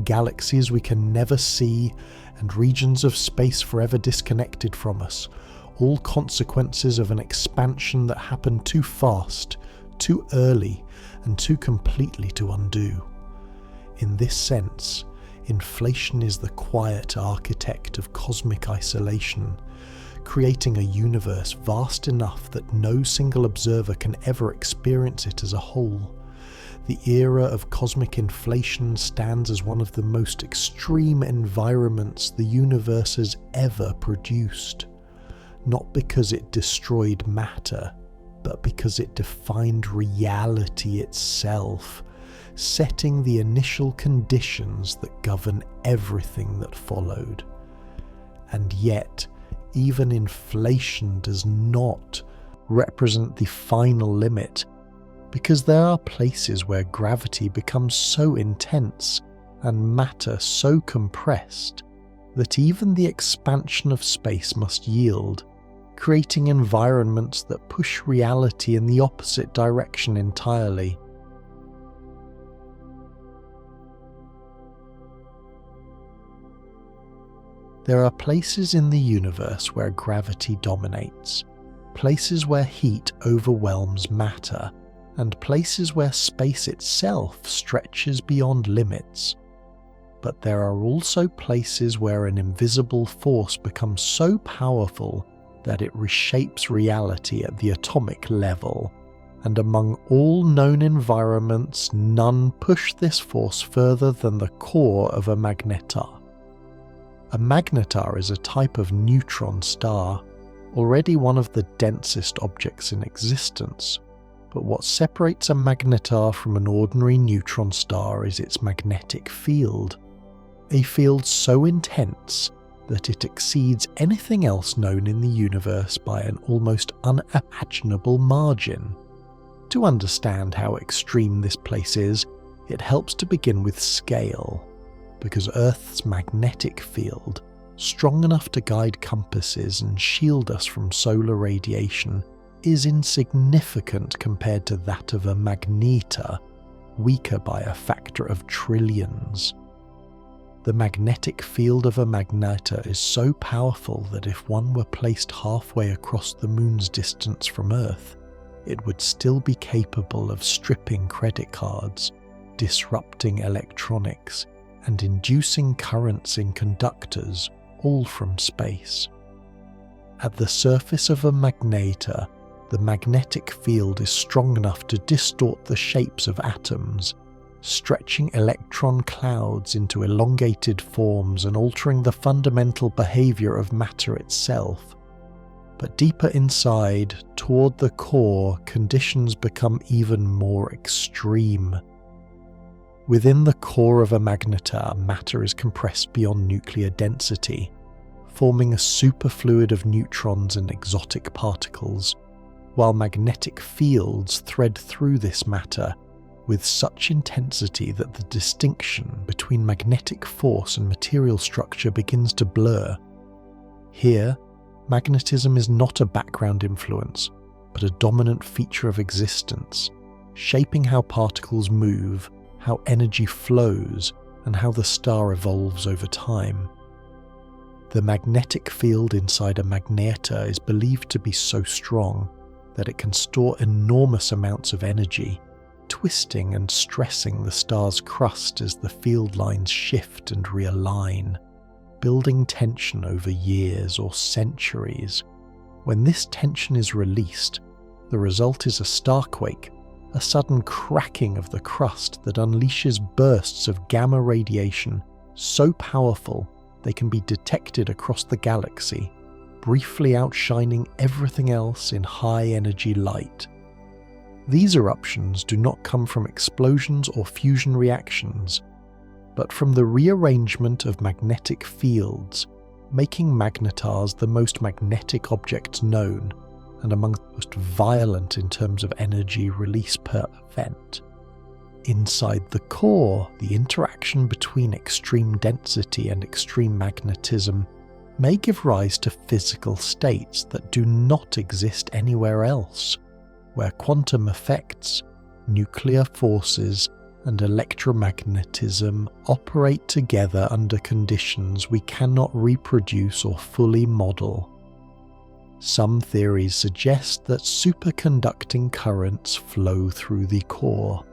galaxies we can never see, and regions of space forever disconnected from us, all consequences of an expansion that happened too fast, too early, and too completely to undo. In this sense, inflation is the quiet architect of cosmic isolation, creating a universe vast enough that no single observer can ever experience it as a whole. The era of cosmic inflation stands as one of the most extreme environments the universe has ever produced, not because it destroyed matter, but because it defined reality itself, setting the initial conditions that govern everything that followed. And yet, even inflation does not represent the final limit, because there are places where gravity becomes so intense and matter so compressed that even the expansion of space must yield, creating environments that push reality in the opposite direction entirely. There are places in the universe where gravity dominates, places where heat overwhelms matter, and places where space itself stretches beyond limits. But there are also places where an invisible force becomes so powerful that it reshapes reality at the atomic level, and among all known environments, none push this force further than the core of a magnetar. A magnetar is a type of neutron star, already one of the densest objects in existence. But what separates a magnetar from an ordinary neutron star is its magnetic field, a field so intense that it exceeds anything else known in the universe by an almost unimaginable margin. To understand how extreme this place is, it helps to begin with scale, because Earth's magnetic field, strong enough to guide compasses and shield us from solar radiation, is insignificant compared to that of a magnetar, weaker by a factor of trillions. The magnetic field of a magnetar is so powerful that if one were placed halfway across the moon's distance from Earth, it would still be capable of stripping credit cards, disrupting electronics, and inducing currents in conductors, all from space. At the surface of a magnetar, the magnetic field is strong enough to distort the shapes of atoms, stretching electron clouds into elongated forms and altering the fundamental behavior of matter itself. But deeper inside, toward the core, conditions become even more extreme. Within the core of a magnetar, matter is compressed beyond nuclear density, forming a superfluid of neutrons and exotic particles, while magnetic fields thread through this matter with such intensity that the distinction between magnetic force and material structure begins to blur. Here, magnetism is not a background influence, but a dominant feature of existence, shaping how particles move, how energy flows, and how the star evolves over time. The magnetic field inside a magnetar is believed to be so strong that it can store enormous amounts of energy, twisting and stressing the star's crust as the field lines shift and realign, building tension over years or centuries. When this tension is released, the result is a starquake, a sudden cracking of the crust that unleashes bursts of gamma radiation so powerful they can be detected across the galaxy, briefly outshining everything else in high-energy light. These eruptions do not come from explosions or fusion reactions, but from the rearrangement of magnetic fields, making magnetars the most magnetic objects known, and among the most violent in terms of energy release per event. Inside the core, the interaction between extreme density and extreme magnetism may give rise to physical states that do not exist anywhere else, where quantum effects, nuclear forces, and electromagnetism operate together under conditions we cannot reproduce or fully model. Some theories suggest that superconducting currents flow through the core,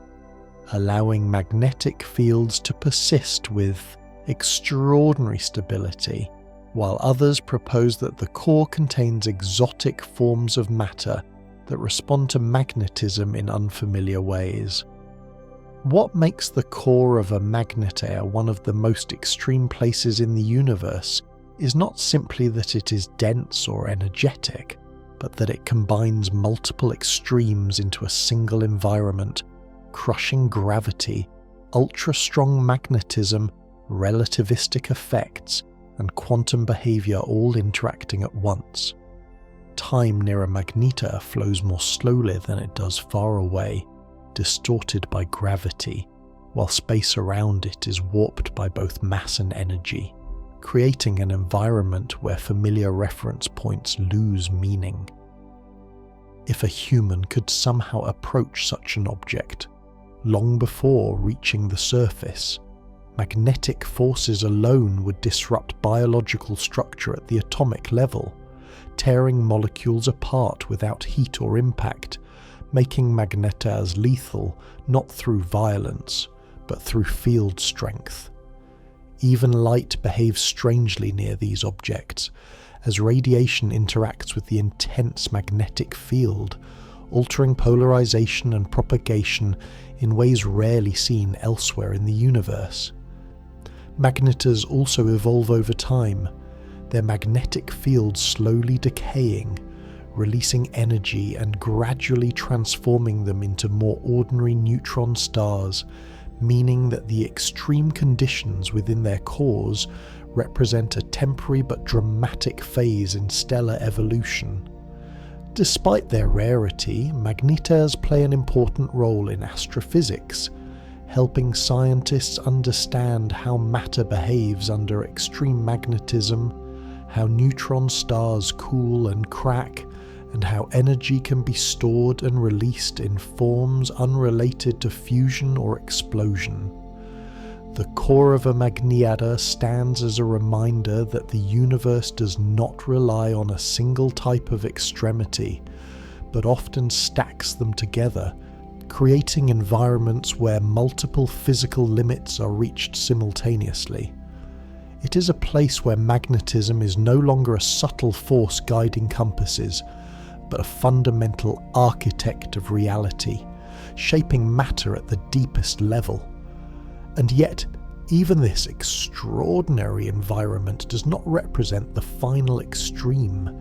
allowing magnetic fields to persist with extraordinary stability, while others propose that the core contains exotic forms of matter that respond to magnetism in unfamiliar ways. What makes the core of a magnetaire one of the most extreme places in the universe is not simply that it is dense or energetic, but that it combines multiple extremes into a single environment, crushing gravity, ultra-strong magnetism, relativistic effects, and quantum behavior all interacting at once. Time near a magnetaire flows more slowly than it does far away, distorted by gravity, while space around it is warped by both mass and energy, creating an environment where familiar reference points lose meaning. If a human could somehow approach such an object, long before reaching the surface, magnetic forces alone would disrupt biological structure at the atomic level, tearing molecules apart without heat or impact, making magnetaires lethal not through violence, but through field strength. Even light behaves strangely near these objects, as radiation interacts with the intense magnetic field, altering polarization and propagation in ways rarely seen elsewhere in the universe. Magnetars also evolve over time, their magnetic fields slowly decaying, releasing energy and gradually transforming them into more ordinary neutron stars, meaning that the extreme conditions within their cores represent a temporary but dramatic phase in stellar evolution. Despite their rarity, magnetaires play an important role in astrophysics, helping scientists understand how matter behaves under extreme magnetism, how neutron stars cool and crack, and how energy can be stored and released in forms unrelated to fusion or explosion. The core of a magnetaire stands as a reminder that the universe does not rely on a single type of extremity, but often stacks them together, creating environments where multiple physical limits are reached simultaneously. It is a place where magnetism is no longer a subtle force guiding compasses, but a fundamental architect of reality, shaping matter at the deepest level. And yet, even this extraordinary environment does not represent the final extreme,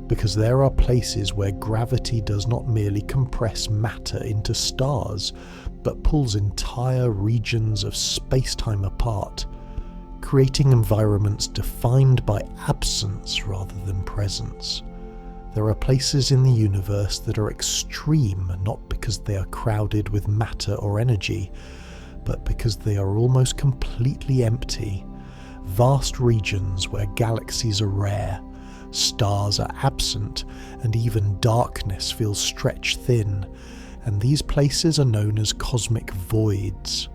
because there are places where gravity does not merely compress matter into stars, but pulls entire regions of space-time apart, creating environments defined by absence rather than presence. There are places in the universe that are extreme not because they are crowded with matter or energy, but because they are almost completely empty, vast regions where galaxies are rare, stars are absent, and even darkness feels stretched thin, and these places are known as cosmic voids.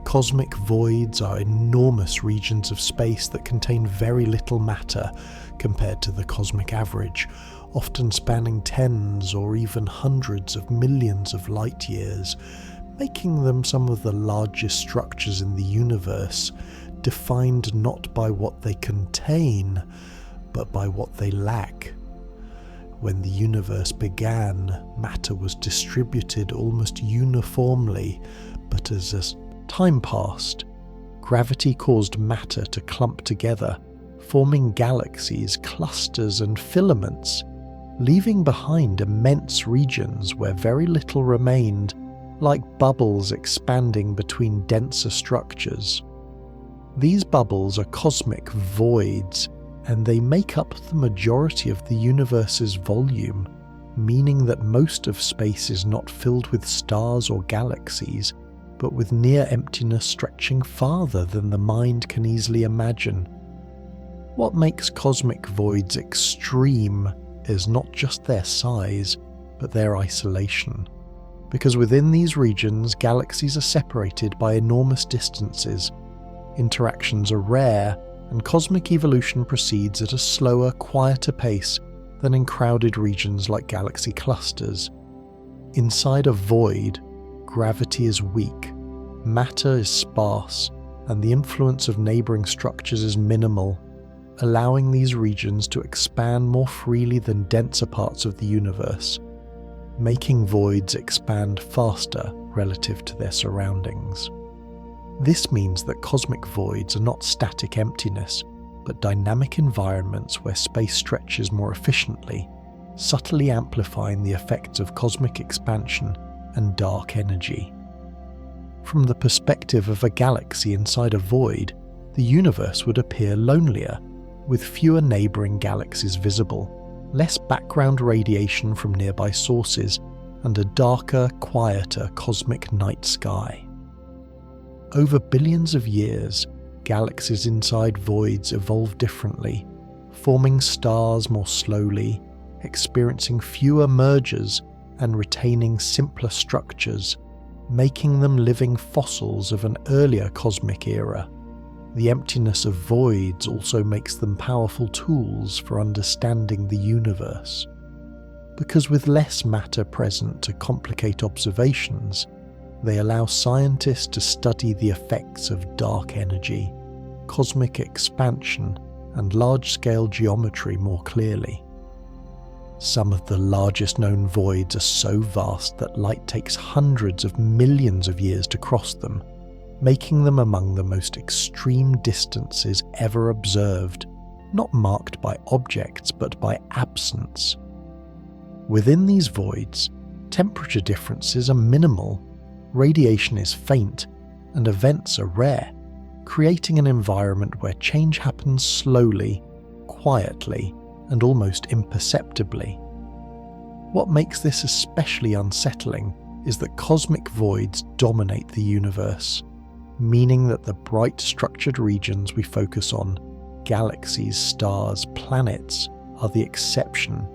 Cosmic voids are enormous regions of space that contain very little matter compared to the cosmic average, often spanning tens or even hundreds of millions of light years, making them some of the largest structures in the universe, defined not by what they contain, but by what they lack. When the universe began, matter was distributed almost uniformly, but as time passed, gravity caused matter to clump together, forming galaxies, clusters, and filaments, leaving behind immense regions where very little remained, like bubbles expanding between denser structures. These bubbles are cosmic voids, and they make up the majority of the universe's volume, meaning that most of space is not filled with stars or galaxies, but with near emptiness stretching farther than the mind can easily imagine. What makes cosmic voids extreme is not just their size, but their isolation. Because within these regions, galaxies are separated by enormous distances, interactions are rare, and cosmic evolution proceeds at a slower, quieter pace than in crowded regions like galaxy clusters. Inside a void, gravity is weak, matter is sparse, and the influence of neighbouring structures is minimal, allowing these regions to expand more freely than denser parts of the universe, making voids expand faster relative to their surroundings. This means that cosmic voids are not static emptiness, but dynamic environments where space stretches more efficiently, subtly amplifying the effects of cosmic expansion and dark energy. From the perspective of a galaxy inside a void, the universe would appear lonelier, with fewer neighbouring galaxies visible, less background radiation from nearby sources, and a darker, quieter cosmic night sky. Over billions of years, galaxies inside voids evolve differently, forming stars more slowly, experiencing fewer mergers and retaining simpler structures, making them living fossils of an earlier cosmic era. The emptiness of voids also makes them powerful tools for understanding the universe. Because with less matter present to complicate observations, they allow scientists to study the effects of dark energy, cosmic expansion, and large-scale geometry more clearly. Some of the largest known voids are so vast that light takes hundreds of millions of years to cross them, making them among the most extreme distances ever observed, not marked by objects but by absence. Within these voids, temperature differences are minimal, radiation is faint, and events are rare, creating an environment where change happens slowly, quietly, and almost imperceptibly. What makes this especially unsettling is that cosmic voids dominate the universe, meaning that the bright structured regions we focus on, galaxies, stars, planets, are the exception,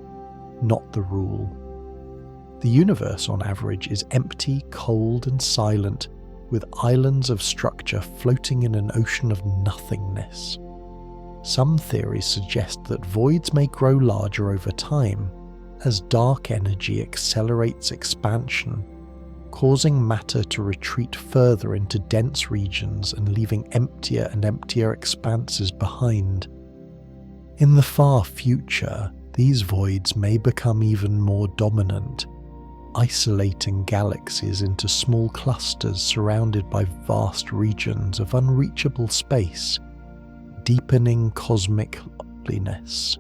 not the rule. The universe on average is empty, cold, and silent, with islands of structure floating in an ocean of nothingness. Some theories suggest that voids may grow larger over time, as dark energy accelerates expansion, causing matter to retreat further into dense regions and leaving emptier and emptier expanses behind. In the far future, these voids may become even more dominant, isolating galaxies into small clusters surrounded by vast regions of unreachable space, deepening cosmic loneliness.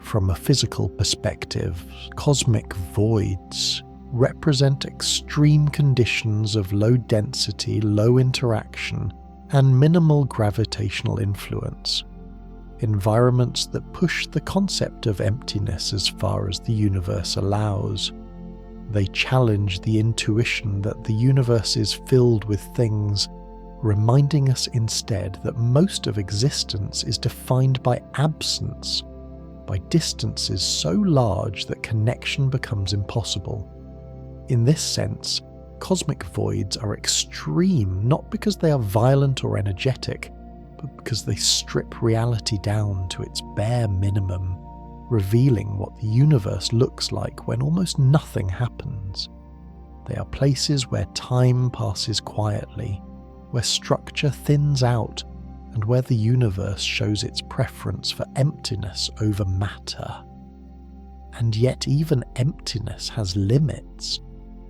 From a physical perspective, cosmic voids represent extreme conditions of low density, low interaction, and minimal gravitational influence. Environments that push the concept of emptiness as far as the universe allows. They challenge the intuition that the universe is filled with things, reminding us instead that most of existence is defined by absence, by distances so large that connection becomes impossible. In this sense, cosmic voids are extreme not because they are violent or energetic, but because they strip reality down to its bare minimum, revealing what the universe looks like when almost nothing happens. They are places where time passes quietly, where structure thins out, and where the universe shows its preference for emptiness over matter. And yet even emptiness has limits,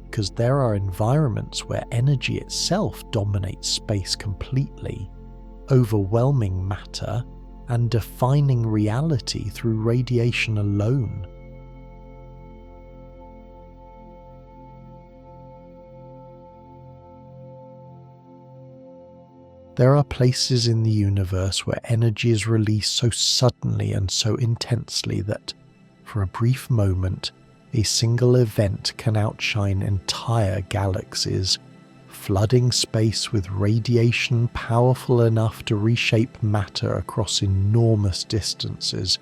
because there are environments where energy itself dominates space completely, overwhelming matter and defining reality through radiation alone. There are places in the universe where energy is released so suddenly and so intensely that, for a brief moment, a single event can outshine entire galaxies, flooding space with radiation powerful enough to reshape matter across enormous distances.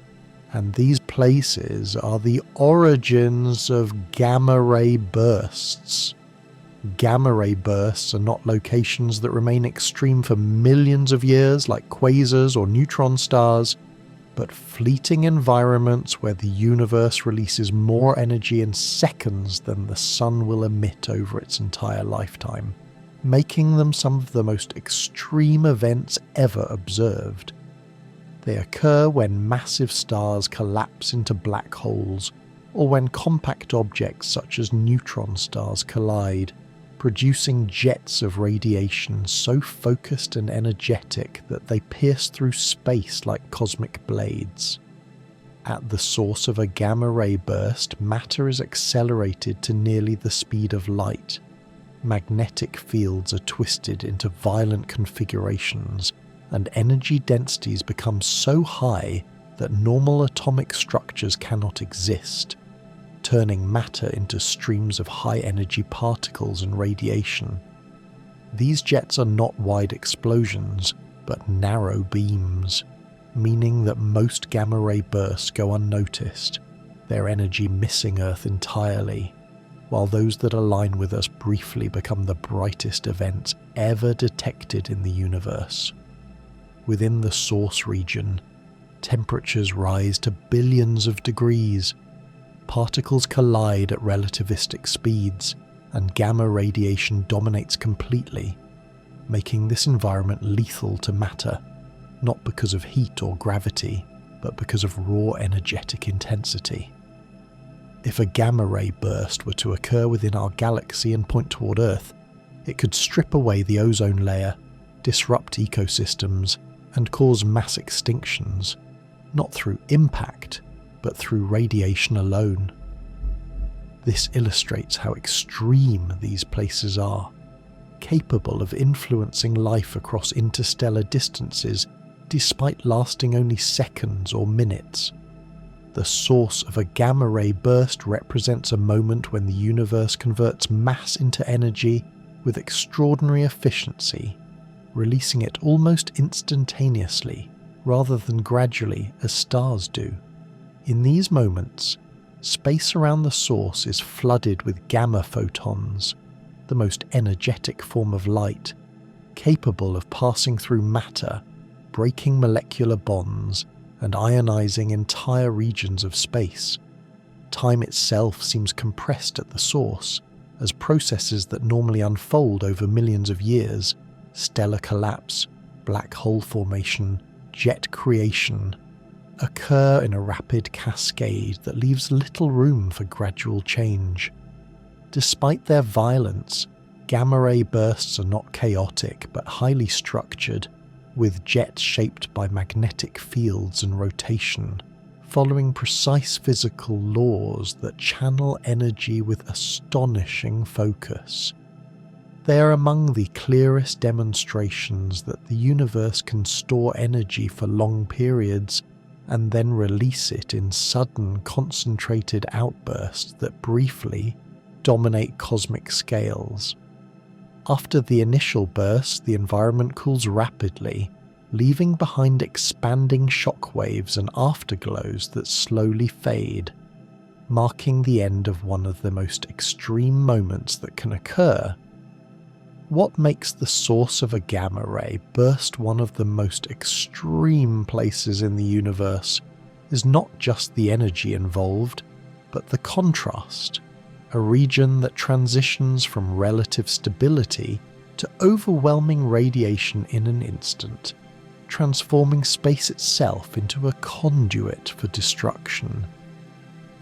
And these places are the origins of gamma-ray bursts. Gamma-ray bursts are not locations that remain extreme for millions of years like quasars or neutron stars. but fleeting environments where the universe releases more energy in seconds than the sun will emit over its entire lifetime, making them some of the most extreme events ever observed. They occur when massive stars collapse into black holes, or when compact objects such as neutron stars collide, producing jets of radiation so focused and energetic that they pierce through space like cosmic blades. At the source of a gamma-ray burst, matter is accelerated to nearly the speed of light. Magnetic fields are twisted into violent configurations, and energy densities become so high that normal atomic structures cannot exist, turning matter into streams of high-energy particles and radiation. These jets are not wide explosions, but narrow beams, meaning that most gamma-ray bursts go unnoticed, their energy missing Earth entirely, while those that align with us briefly become the brightest events ever detected in the universe. Within the source region, temperatures rise to billions of degrees. Particles collide at relativistic speeds, and gamma radiation dominates completely, making this environment lethal to matter, not because of heat or gravity, but because of raw energetic intensity. If a gamma-ray burst were to occur within our galaxy and point toward Earth, it could strip away the ozone layer, disrupt ecosystems, and cause mass extinctions, not through impact, but through radiation alone. This illustrates how extreme these places are, capable of influencing life across interstellar distances despite lasting only seconds or minutes. The source of a gamma-ray burst represents a moment when the universe converts mass into energy with extraordinary efficiency, releasing it almost instantaneously rather than gradually as stars do. In these moments, space around the source is flooded with gamma photons, the most energetic form of light, capable of passing through matter, breaking molecular bonds, and ionizing entire regions of space. Time itself seems compressed at the source, as processes that normally unfold over millions of years, stellar collapse, black hole formation, jet creation, occur in a rapid cascade that leaves little room for gradual change. Despite their violence, gamma-ray bursts are not chaotic but highly structured, with jets shaped by magnetic fields and rotation, following precise physical laws that channel energy with astonishing focus. They are among the clearest demonstrations that the universe can store energy for long periods and then release it in sudden concentrated outbursts that briefly dominate cosmic scales. After the initial burst, the environment cools rapidly, leaving behind expanding shockwaves and afterglows that slowly fade, marking the end of one of the most extreme moments that can occur. What makes the source of a gamma ray burst one of the most extreme places in the universe is not just the energy involved, but the contrast, a region that transitions from relative stability to overwhelming radiation in an instant, transforming space itself into a conduit for destruction.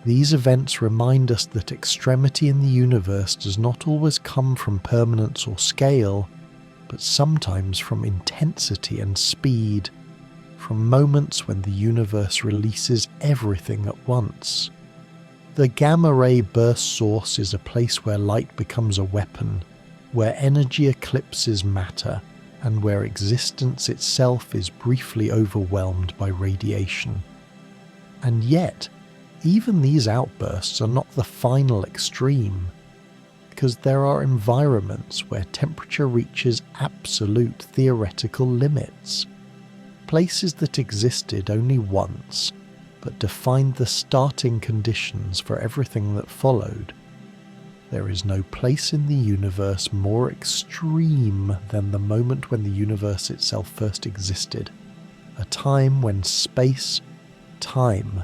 These events remind us that extremity in the universe does not always come from permanence or scale, but sometimes from intensity and speed, from moments when the universe releases everything at once. The gamma-ray burst source is a place where light becomes a weapon, where energy eclipses matter, and where existence itself is briefly overwhelmed by radiation. And yet, even these outbursts are not the final extreme, because there are environments where temperature reaches absolute theoretical limits, places that existed only once, but defined the starting conditions for everything that followed. There is no place in the universe more extreme than the moment when the universe itself first existed, a time when space, Time,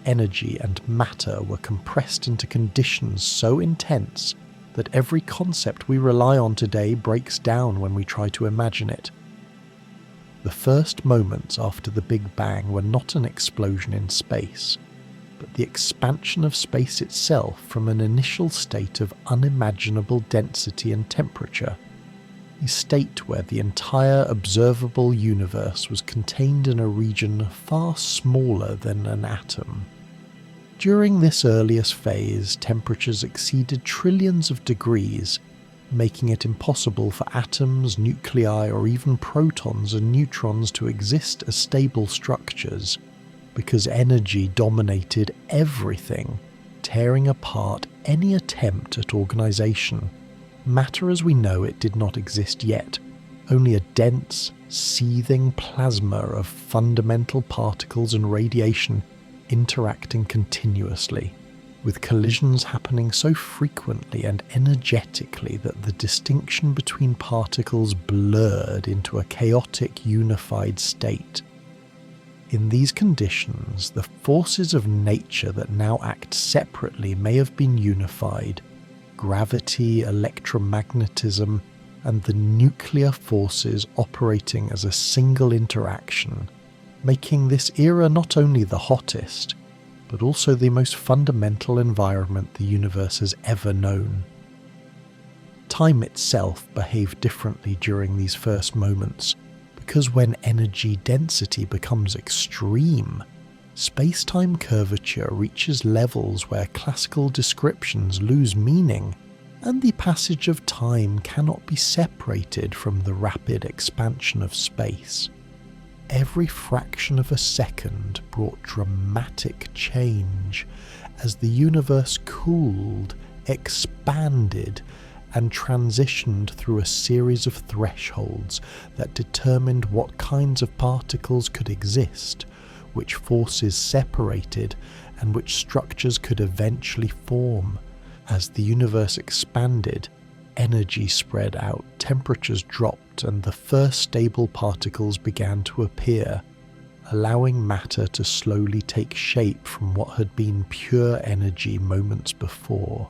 energy, and matter were compressed into conditions so intense that every concept we rely on today breaks down when we try to imagine it. The first moments after the Big Bang were not an explosion in space, but the expansion of space itself from an initial state of unimaginable density and temperature, a state where the entire observable universe was contained in a region far smaller than an atom. During this earliest phase, temperatures exceeded trillions of degrees, making it impossible for atoms, nuclei, or even protons and neutrons to exist as stable structures, because energy dominated everything, tearing apart any attempt at organization. Matter as we know it did not exist yet, only a dense, seething plasma of fundamental particles and radiation interacting continuously, with collisions happening so frequently and energetically that the distinction between particles blurred into a chaotic, unified state. In these conditions, the forces of nature that now act separately may have been unified: gravity, electromagnetism, and the nuclear forces operating as a single interaction, making this era not only the hottest, but also the most fundamental environment the universe has ever known. Time itself behaved differently during these first moments, because when energy density becomes extreme, space-time curvature reaches levels where classical descriptions lose meaning, and the passage of time cannot be separated from the rapid expansion of space. Every fraction of a second brought dramatic change as the universe cooled, expanded, and transitioned through a series of thresholds that determined what kinds of particles could exist, which forces separated, and which structures could eventually form. As the universe expanded, energy spread out, temperatures dropped, and the first stable particles began to appear, allowing matter to slowly take shape from what had been pure energy moments before.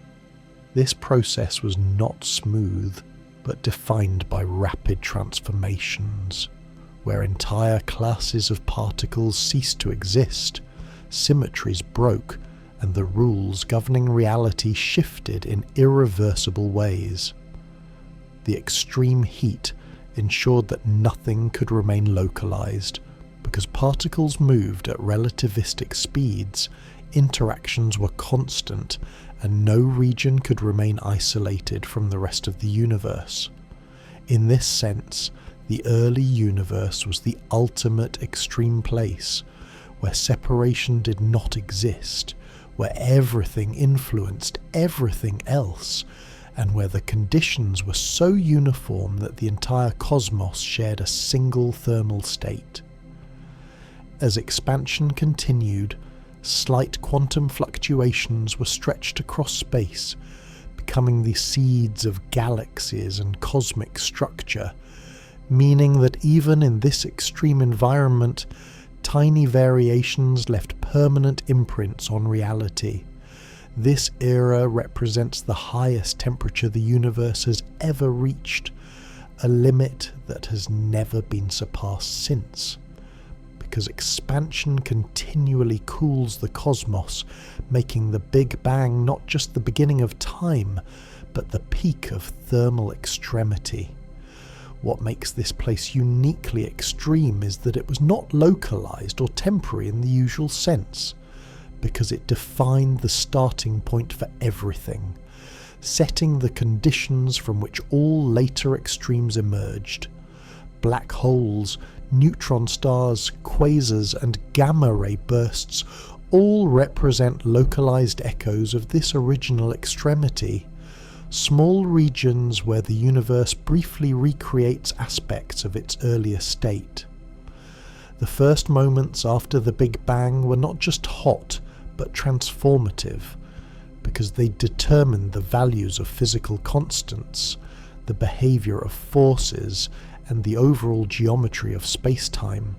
This process was not smooth, but defined by rapid transformations, where entire classes of particles ceased to exist, symmetries broke, and the rules governing reality shifted in irreversible ways. The extreme heat ensured that nothing could remain localized, because particles moved at relativistic speeds, interactions were constant, and no region could remain isolated from the rest of the universe. In this sense, the early universe was the ultimate extreme place, where separation did not exist, where everything influenced everything else, and where the conditions were so uniform that the entire cosmos shared a single thermal state. As expansion continued, slight quantum fluctuations were stretched across space, becoming the seeds of galaxies and cosmic structure, meaning that even in this extreme environment, tiny variations left permanent imprints on reality. This era represents the highest temperature the universe has ever reached, a limit that has never been surpassed since. Because expansion continually cools the cosmos, making the Big Bang not just the beginning of time, but the peak of thermal extremity. What makes this place uniquely extreme is that it was not localized or temporary in the usual sense, because it defined the starting point for everything, setting the conditions from which all later extremes emerged. Black holes, neutron stars, quasars, and gamma-ray bursts all represent localized echoes of this original extremity, small regions where the universe briefly recreates aspects of its earlier state. The first moments after the Big Bang were not just hot, but transformative, because they determined the values of physical constants, the behavior of forces, and the overall geometry of space-time.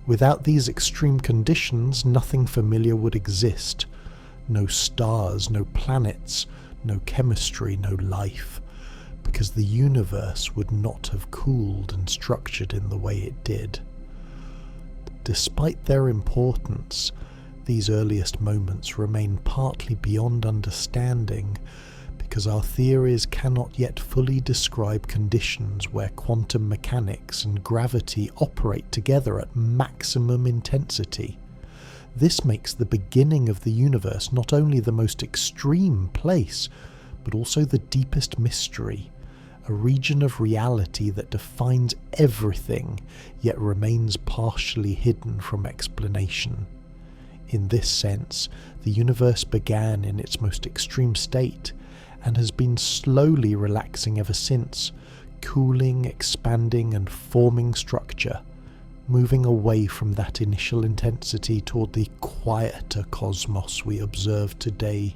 Without these extreme conditions, nothing familiar would exist. No stars, no planets, no chemistry, no life, because the universe would not have cooled and structured in the way it did. Despite their importance, these earliest moments remain partly beyond understanding because our theories cannot yet fully describe conditions where quantum mechanics and gravity operate together at maximum intensity. This makes the beginning of the universe not only the most extreme place, but also the deepest mystery, a region of reality that defines everything, yet remains partially hidden from explanation. In this sense, the universe began in its most extreme state, and has been slowly relaxing ever since, cooling, expanding and forming structure, moving away from that initial intensity toward the quieter cosmos we observe today.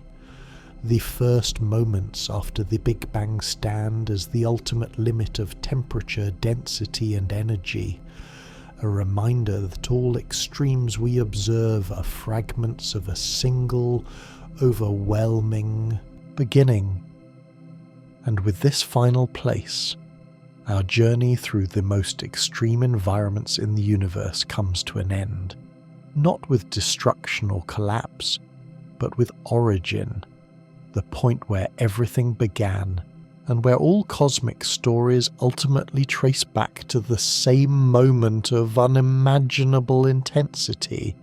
The first moments after the Big Bang stand as the ultimate limit of temperature, density and energy, a reminder that all extremes we observe are fragments of a single, overwhelming beginning. And with this final place, our journey through the most extreme environments in the universe comes to an end, not with destruction or collapse, but with origin, the point where everything began, and where all cosmic stories ultimately trace back to the same moment of unimaginable intensity.